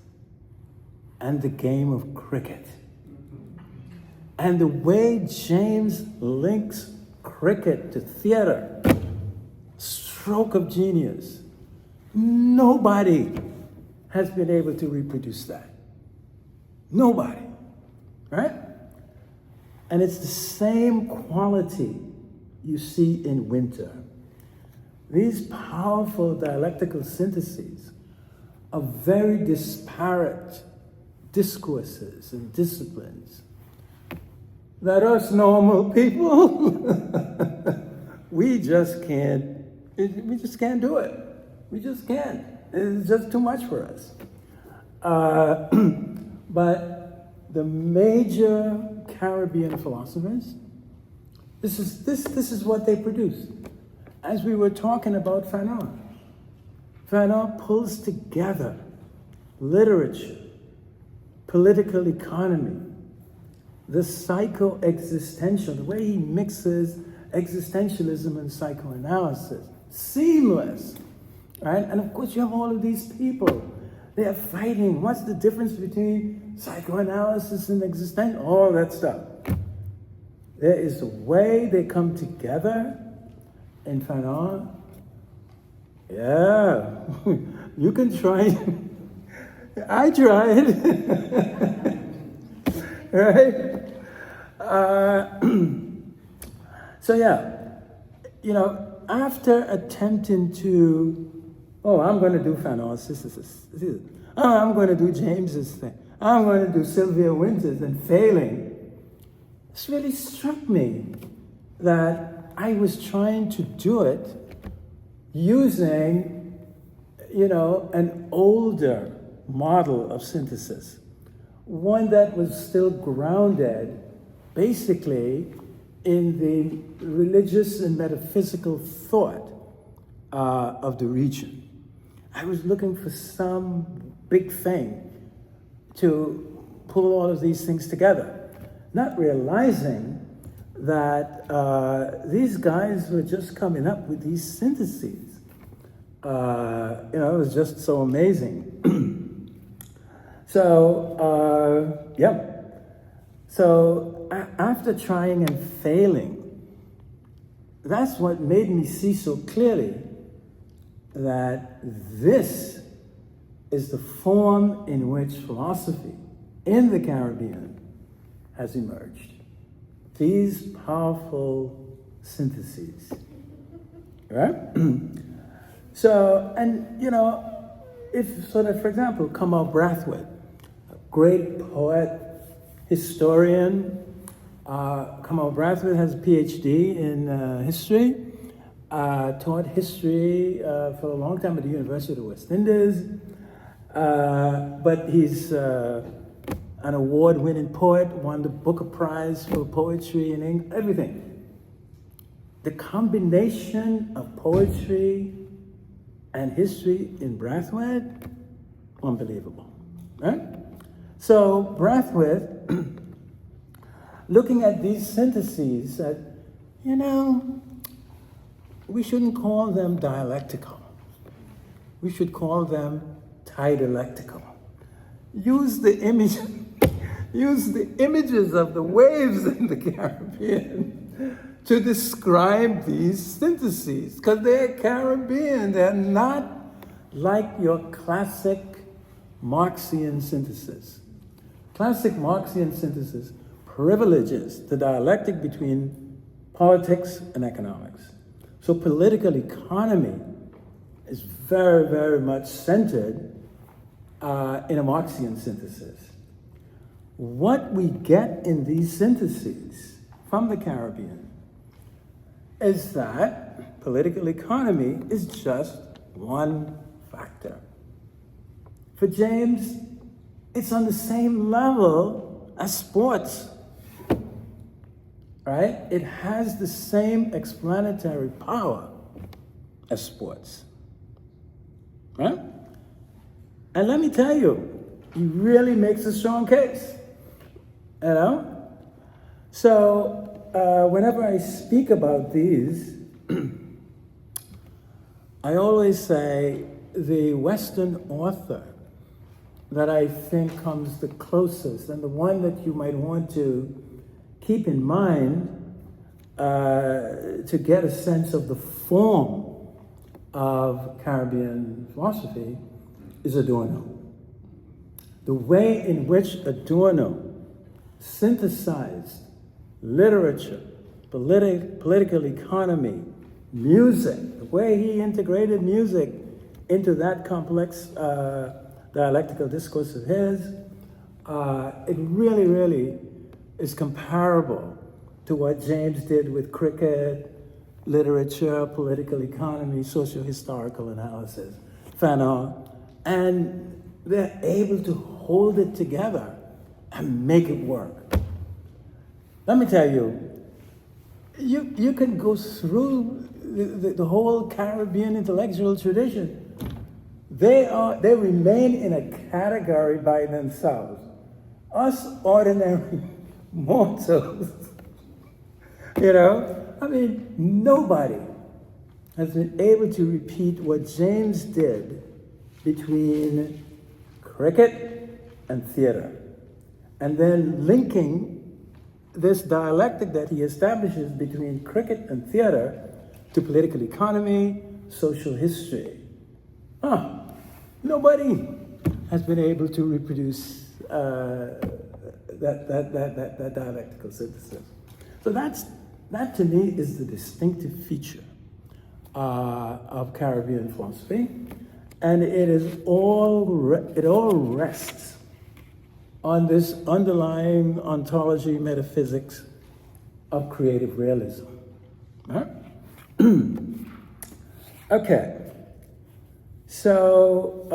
and the game of cricket. And the way James links cricket to theater, stroke of genius. Nobody has been able to reproduce that. Nobody, right? And it's the same quality you see in Winter. These powerful dialectical syntheses of very disparate discourses and disciplines that us normal people, we just can't do it. We just can't. It's just too much for us. But the major Caribbean philosophers, this is what they produce. As we were talking about Fanon, Fanon pulls together literature, political economy, the psycho-existential, the way he mixes existentialism and psychoanalysis, seamless, right? And of course you have all of these people, they are fighting. What's the difference between psychoanalysis and existential? All that stuff. There is a way they come together in Fanon. Yeah, you can try it. I tried. Right? So yeah, after attempting to, I'm going to do Fanon's, I'm going to do James's thing, I'm going to do Sylvia Wynter's, and failing, this really struck me that I was trying to do it using, an older model of synthesis, one that was still grounded basically in the religious and metaphysical thought of the region. I was looking for some big thing to pull all of these things together, not realizing that these guys were just coming up with these syntheses. It was just so amazing. So after trying and failing, that's what made me see so clearly that this is the form in which philosophy in the Caribbean has emerged. These powerful syntheses, right? So, if sort of, for example, Kamal Brathwaite, a great poet, historian. Kamal Brathwaite has a PhD in history, taught history for a long time at the University of the West Indies, but he's an award-winning poet, won the Booker Prize for poetry in English, everything. The combination of poetry and history in Brathwaite, unbelievable, right? So Brathwaite, looking at these syntheses, said, we shouldn't call them dialectical. We should call them dialectical. Use the images of the waves in the Caribbean to describe these syntheses, because they're Caribbean. They're not like your classic Marxian synthesis. Classic Marxian synthesis privileges the dialectic between politics and economics, So political economy is very, very much centered in a Marxian synthesis. What we get in these syntheses from the Caribbean is that political economy is just one factor. For James, it's on the same level as sports, right? It has the same explanatory power as sports, right? And let me tell you, he really makes a strong case, you know? So whenever I speak about these, I always say the Western author that I think comes the closest and the one that you might want to keep in mind to get a sense of the form of Caribbean philosophy is Adorno. The way in which Adorno synthesized literature, political economy, music, the way he integrated music into that complex dialectical discourse of his, it really, really is comparable to what James did with cricket, literature, political economy, socio-historical analysis, Fanon, and they're able to hold it together and make it work. Let me tell you, you can go through the whole Caribbean intellectual tradition. They remain in a category by themselves. Us ordinary mortals, you know, I mean, nobody has been able to repeat what James did between cricket and theater, and then linking this dialectic that he establishes between cricket and theater to political economy, social history. Nobody has been able to reproduce that dialectical synthesis. So that to me is the distinctive feature of Caribbean philosophy, and it all rests on this underlying ontology metaphysics of creative realism. Huh? Okay. So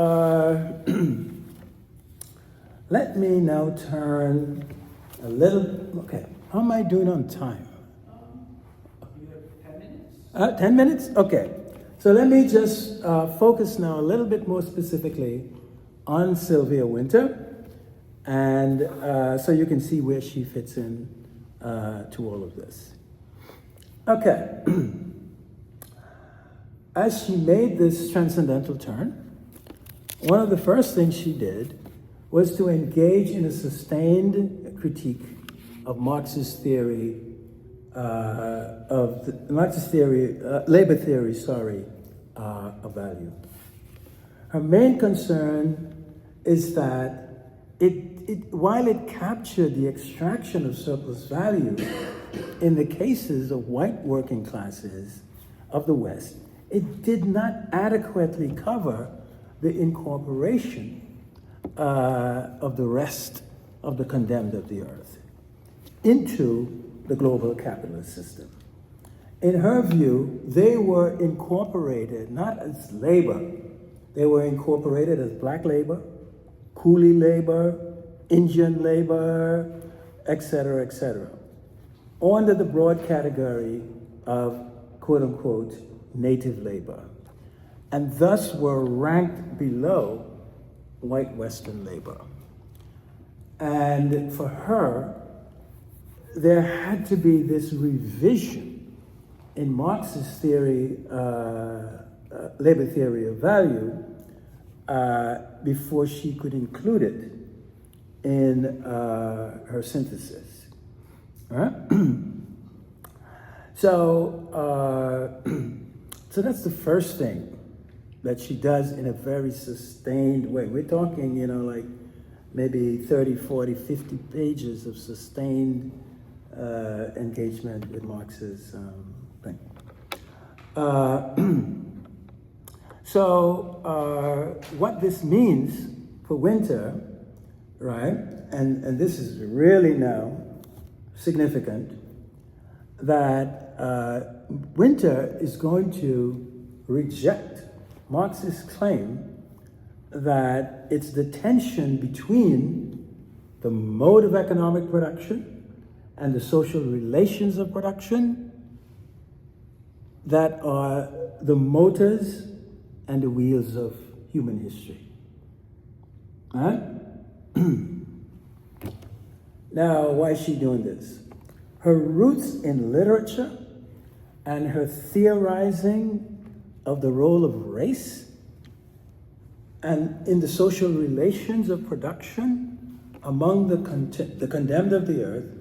let me now turn a little. Okay, how am I doing on time? You have 10 minutes? 10 minutes? Okay. So let me just focus now a little bit more specifically on Sylvia Wynter, and so you can see where she fits in to all of this. Okay. As she made this transcendental turn, one of the first things she did was to engage in a sustained critique of Marxist theory, labor theory, of value. Her main concern is that while it captured the extraction of surplus value in the cases of white working classes of the West, it did not adequately cover the incorporation of the rest of the condemned of the earth into the global capitalist system. In her view, they were incorporated not as labor, they were incorporated as black labor, coolie labor, Indian labor, etc., under the broad category of quote-unquote native labor, and thus were ranked below white Western labor. And for her, there had to be this revision in Marxist theory, labor theory of value, before she could include it in her synthesis. Right? So that's the first thing that she does in a very sustained way. We're talking, like maybe 30, 40, 50 pages of sustained engagement with Marx's thing. What this means for winter, right, and this is really now significant, that winter is going to reject Marx's claim that it's the tension between the mode of economic production and the social relations of production that are the motors and the wheels of human history. Right? Now, why is she doing this? Her roots in literature and her theorizing of the role of race and in the social relations of production among the condemned of the earth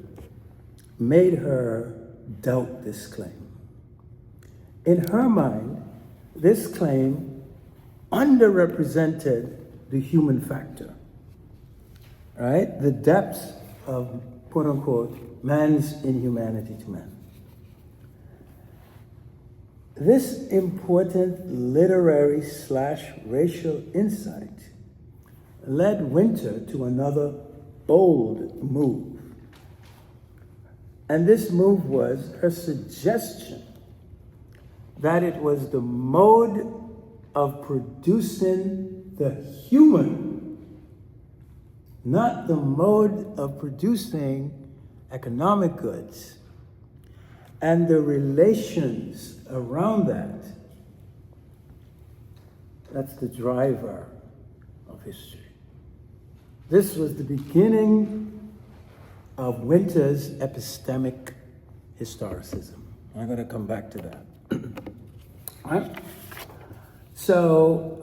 made her doubt this claim. In her mind, this claim underrepresented the human factor, right? The depths of, quote unquote, man's inhumanity to man. This important literary / racial insight led Winter to another bold move. And this move was her suggestion that it was the mode of producing the human, not the mode of producing economic goods, and the relations around that. That's the driver of history. This was the beginning of Winter's epistemic historicism. I'm going to come back to that. Right? So,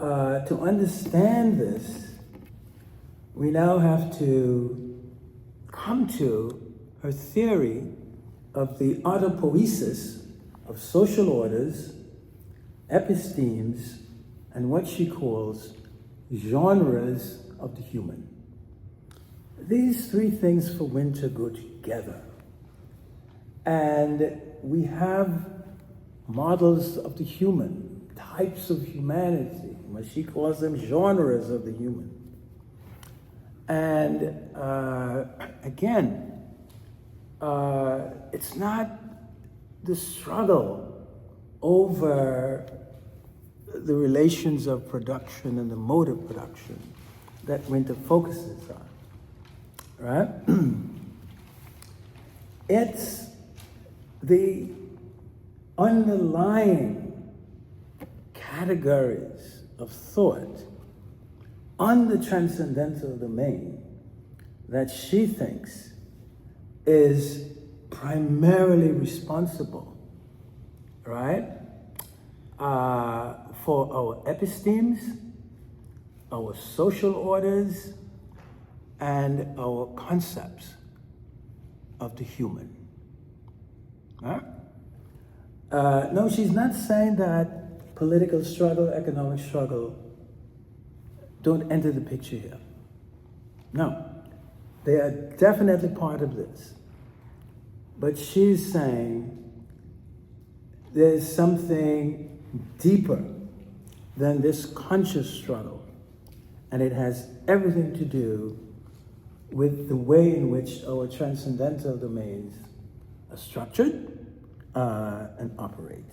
to understand this, we now have to come to her theory of the autopoiesis of social orders, epistemes, and what she calls genres of the human. These three things for Winter go together. And we have models of the human, types of humanity, what she calls them genres of the human. And again, it's not the struggle over the relations of production and the mode of production that Winter focuses on, right? It's the underlying categories of thought on the transcendental domain that she thinks is primarily responsible, right, for our epistemes, our social orders, and our concepts of the human. Right? No, she's not saying that political struggle, economic struggle don't enter the picture here. No, they are definitely part of this. But she's saying there's something deeper than this conscious struggle, and it has everything to do with the way in which our transcendental domains are structured and operate.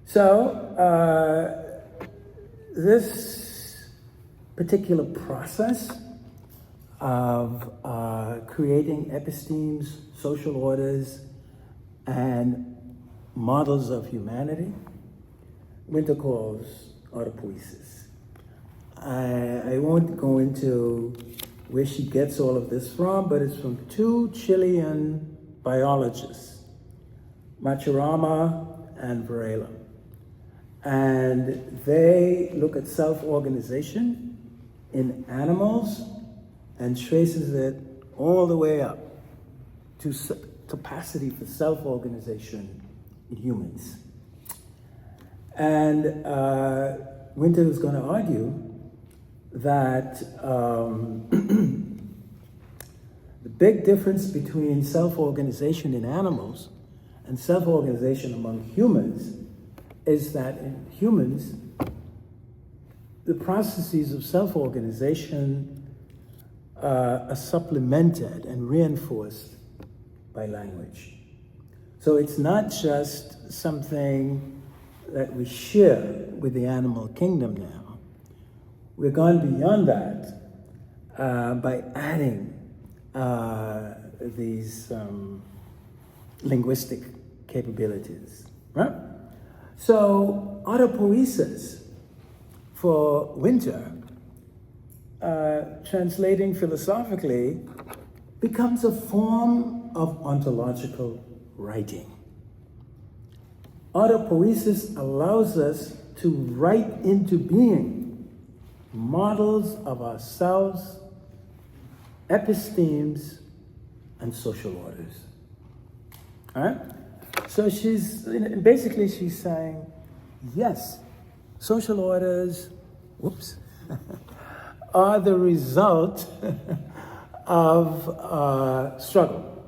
So, this particular process of creating epistemes, social orders, and models of humanity, Winter calls autopoiesis. I won't go into where she gets all of this from, but it's from two Chilean biologists, Machirama and Varela. And they look at self-organization in animals and traces it all the way up to capacity for self-organization in humans. And Winter is going to argue that the big difference between self-organization in animals and self-organization among humans is that in humans, the processes of self-organization are supplemented and reinforced by language. So it's not just something that we share with the animal kingdom now. We've gone beyond that by adding these linguistic capabilities, right? So autopoiesis for Winter, translating philosophically, becomes a form of ontological writing. Autopoiesis allows us to write into being models of ourselves, epistemes, and social orders. All right? So she's saying, yes, social orders, are the result of struggle.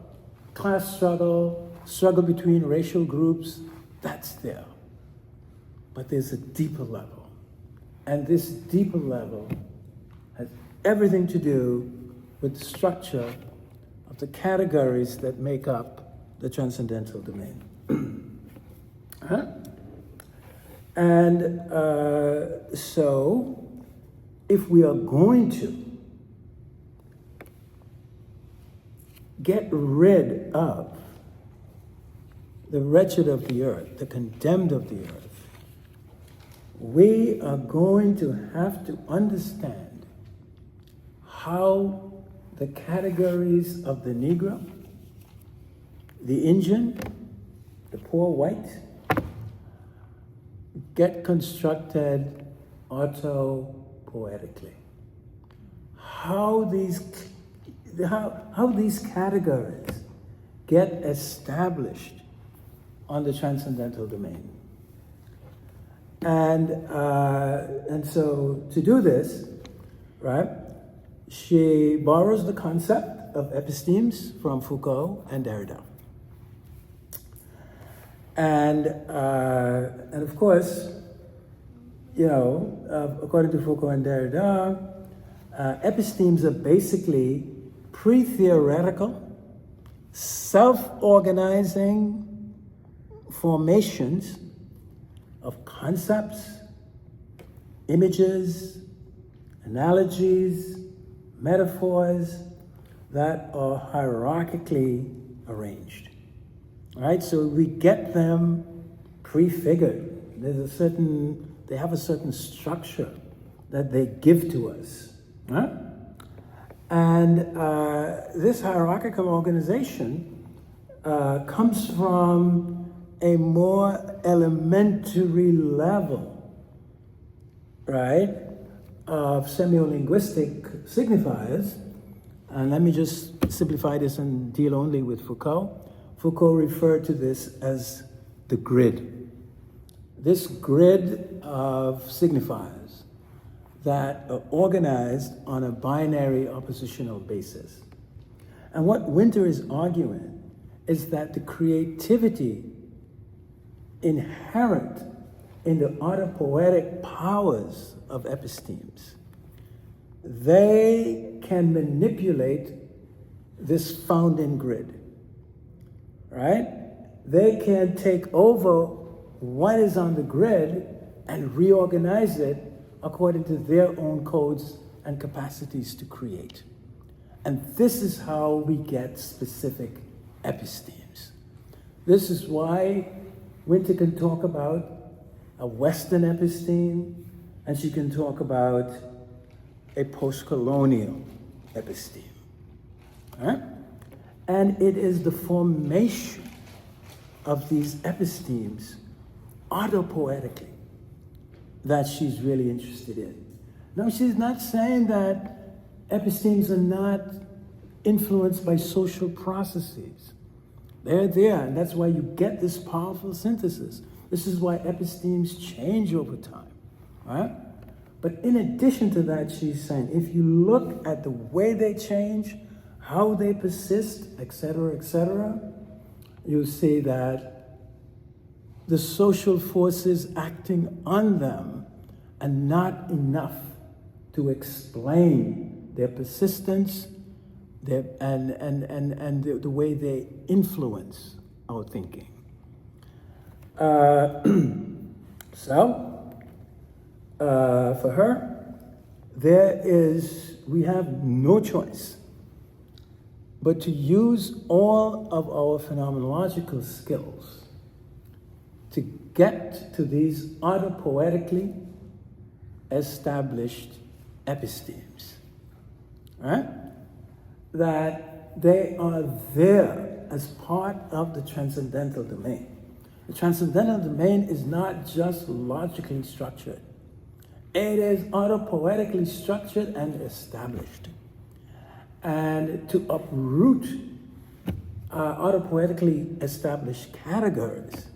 Class struggle, struggle between racial groups, that's there. But there's a deeper level. And this deeper level has everything to do with the structure of the categories that make up the transcendental domain. Huh? And so, if we are going to get rid of the wretched of the earth, the condemned of the earth, we are going to have to understand how the categories of the Negro, the Indian, the poor white, get constructed auto-poetically. How these categories get established on the transcendental domain. And so to do this, right, she borrows the concept of epistemes from Foucault and Derrida. And of course, according to Foucault and Derrida, epistemes are basically pre-theoretical, self-organizing formations of concepts, images, analogies, metaphors that are hierarchically arranged. All right, so we get them prefigured. They have a certain structure that they give to us. Right? And this hierarchical organization comes from a more elementary level, right, of semiolinguistic signifiers. And let me just simplify this and deal only with Foucault. Foucault referred to this as the grid. This grid of signifiers that are organized on a binary oppositional basis. And what Winter is arguing is that the creativity inherent in the autopoietic powers of epistemes, they can manipulate this founding grid, right? They can take over what is on the grid and reorganize it according to their own codes and capacities to create. And this is how we get specific epistemes. This is why Winter can talk about a Western episteme, and she can talk about a post-colonial episteme. Right? And it is the formation of these epistemes autopoetically that she's really interested in. No, she's not saying that epistemes are not influenced by social processes. They're there, and that's why you get this powerful synthesis. This is why epistemes change over time, right? But in addition to that, she's saying, if you look at the way they change, how they persist, etc., you see that the social forces acting on them are not enough to explain their persistence and the way they influence our thinking. For her, we have no choice but to use all of our phenomenological skills to get to these autopoetically established epistemes, right? That they are there as part of the transcendental domain. The transcendental domain is not just logically structured. It is autopoetically structured and established. And to uproot autopoetically established categories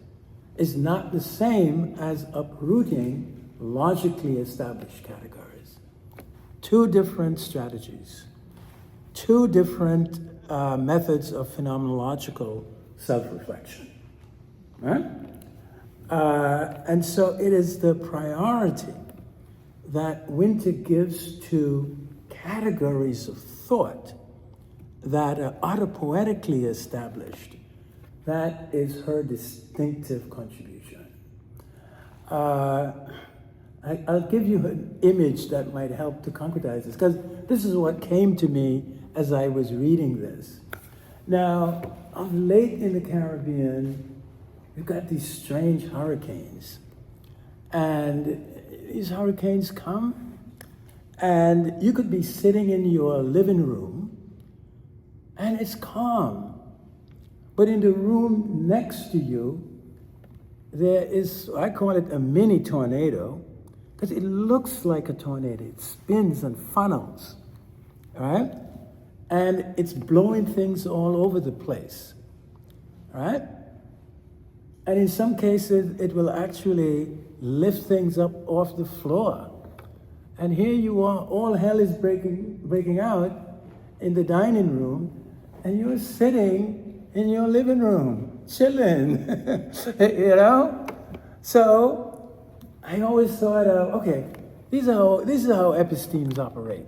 is not the same as uprooting logically established categories. Two different strategies, two different methods of phenomenological self-reflection. Right? And so it is the priority that Winter gives to categories of thought that are autopoetically established. That is her distinctive contribution. I'll give you an image that might help to concretize this, because this is what came to me as I was reading this. Now, of late in the Caribbean, we've got these strange hurricanes. And these hurricanes come, and you could be sitting in your living room, and it's calm. But in the room next to you, there is, I call it a mini tornado, because it looks like a tornado. It spins and funnels, all right? And it's blowing things all over the place, all right? And in some cases, it will actually lift things up off the floor. And here you are, all hell is breaking out in the dining room, and you're sitting in your living room, chilling, you know? So I always thought of, okay, this is how epistemes operate.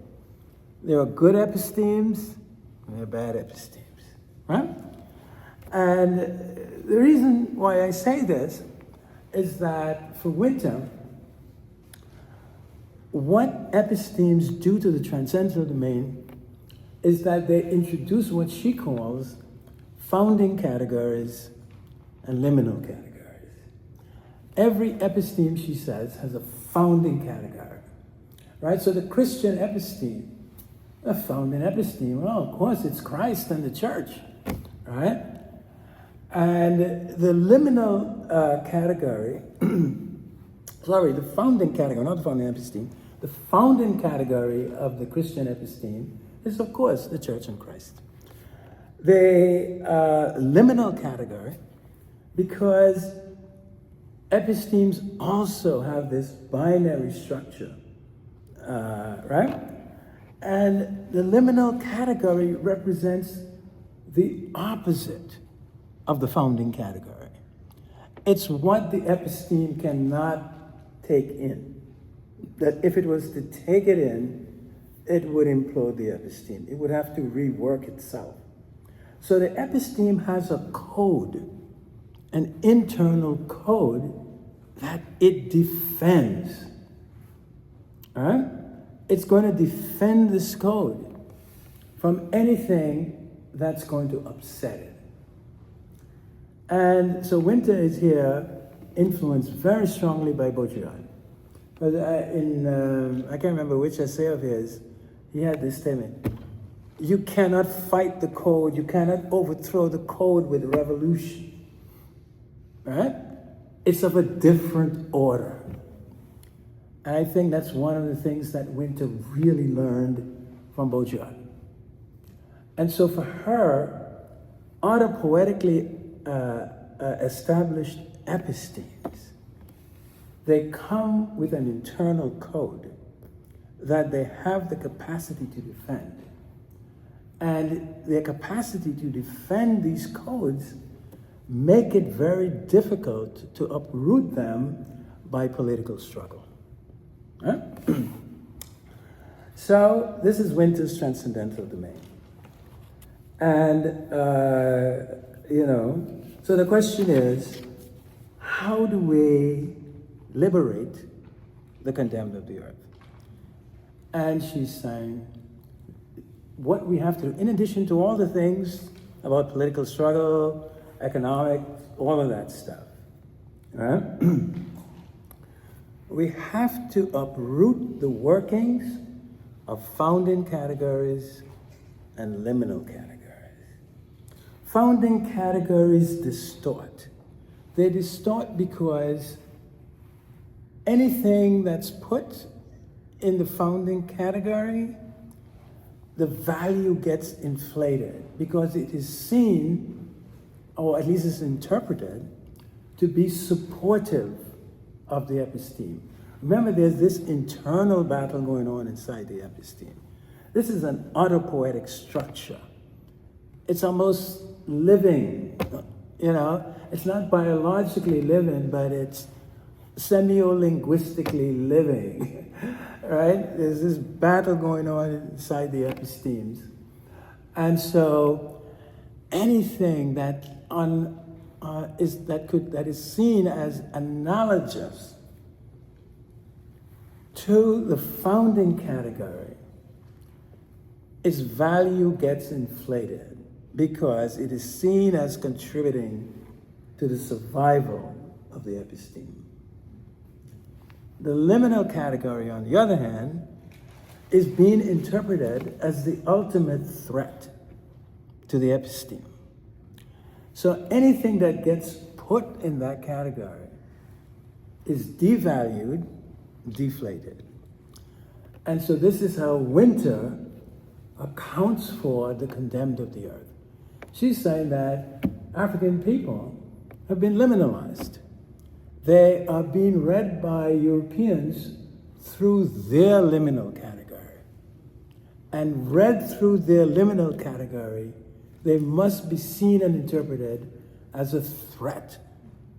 There are good epistemes, and there are bad epistemes, right? And the reason why I say this is that for Winter, what epistemes do to the transcendental domain is that they introduce what she calls founding categories and liminal categories. Every episteme, she says, has a founding category, right? So the Christian episteme, a founding episteme, well, of course, it's Christ and the church, right? And the liminal category, the founding category, not the founding episteme, the founding category of the Christian episteme is, of course, the church and Christ. The liminal category, because epistemes also have this binary structure, right? And the liminal category represents the opposite of the founding category. It's what the episteme cannot take in. That if it was to take it in, it would implode the episteme. It would have to rework itself. So the episteme has a code, an internal code that it defends. All right? It's going to defend this code from anything that's going to upset it. And so Winter is here influenced very strongly by Baudrillard. But I can't remember which essay of his, he had this statement: you cannot fight the code, you cannot overthrow the code with revolution. Right? It's of a different order. And I think that's one of the things that Winter really learned from Baudrillard. And so for her, autopoetically established epistemes, they come with an internal code that they have the capacity to defend. And their capacity to defend these codes make it very difficult to uproot them by political struggle. Huh? So this is Winter's transcendental domain. And, so the question is, how do we liberate the condemned of the earth? And she's saying, what we have to, in addition to all the things about political struggle, economic, all of that stuff, right? We have to uproot the workings of founding categories and liminal categories. Founding categories distort. They distort because anything that's put in the founding category, the value gets inflated because it is seen, or at least is interpreted, to be supportive of the episteme. Remember, there's this internal battle going on inside the episteme. This is an autopoietic structure. It's almost living, It's not biologically living, but it's semiolinguistically living, right? There's this battle going on inside the epistemes. And so anything that is seen as analogous to the founding category, its value gets inflated because it is seen as contributing to the survival of the episteme. The liminal category, on the other hand, is being interpreted as the ultimate threat to the episteme. So anything that gets put in that category is devalued, deflated. And so this is how Winter accounts for the condemned of the earth. She's saying that African people have been liminalized. They are being read by Europeans through their liminal category. And read through their liminal category, they must be seen and interpreted as a threat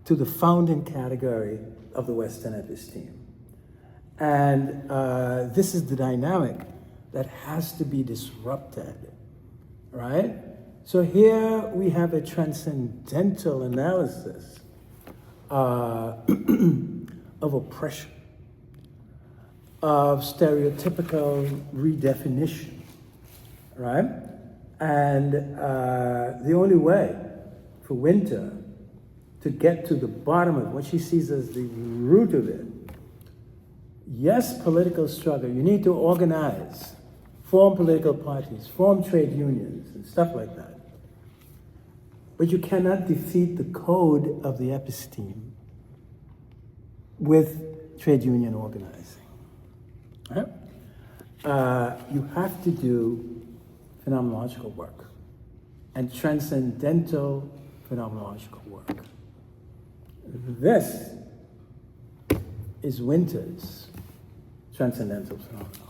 to the founding category of the Western episteme. And this is the dynamic that has to be disrupted, right? So here we have a transcendental analysis of oppression, of stereotypical redefinition, right? And the only way for Winter to get to the bottom of what she sees as the root of it, yes, political struggle, you need to organize, form political parties, form trade unions, and stuff like that. But you cannot defeat the code of the episteme with trade union organizing. Right? You have to do phenomenological work and transcendental phenomenological work. This is Winter's transcendental phenomenology.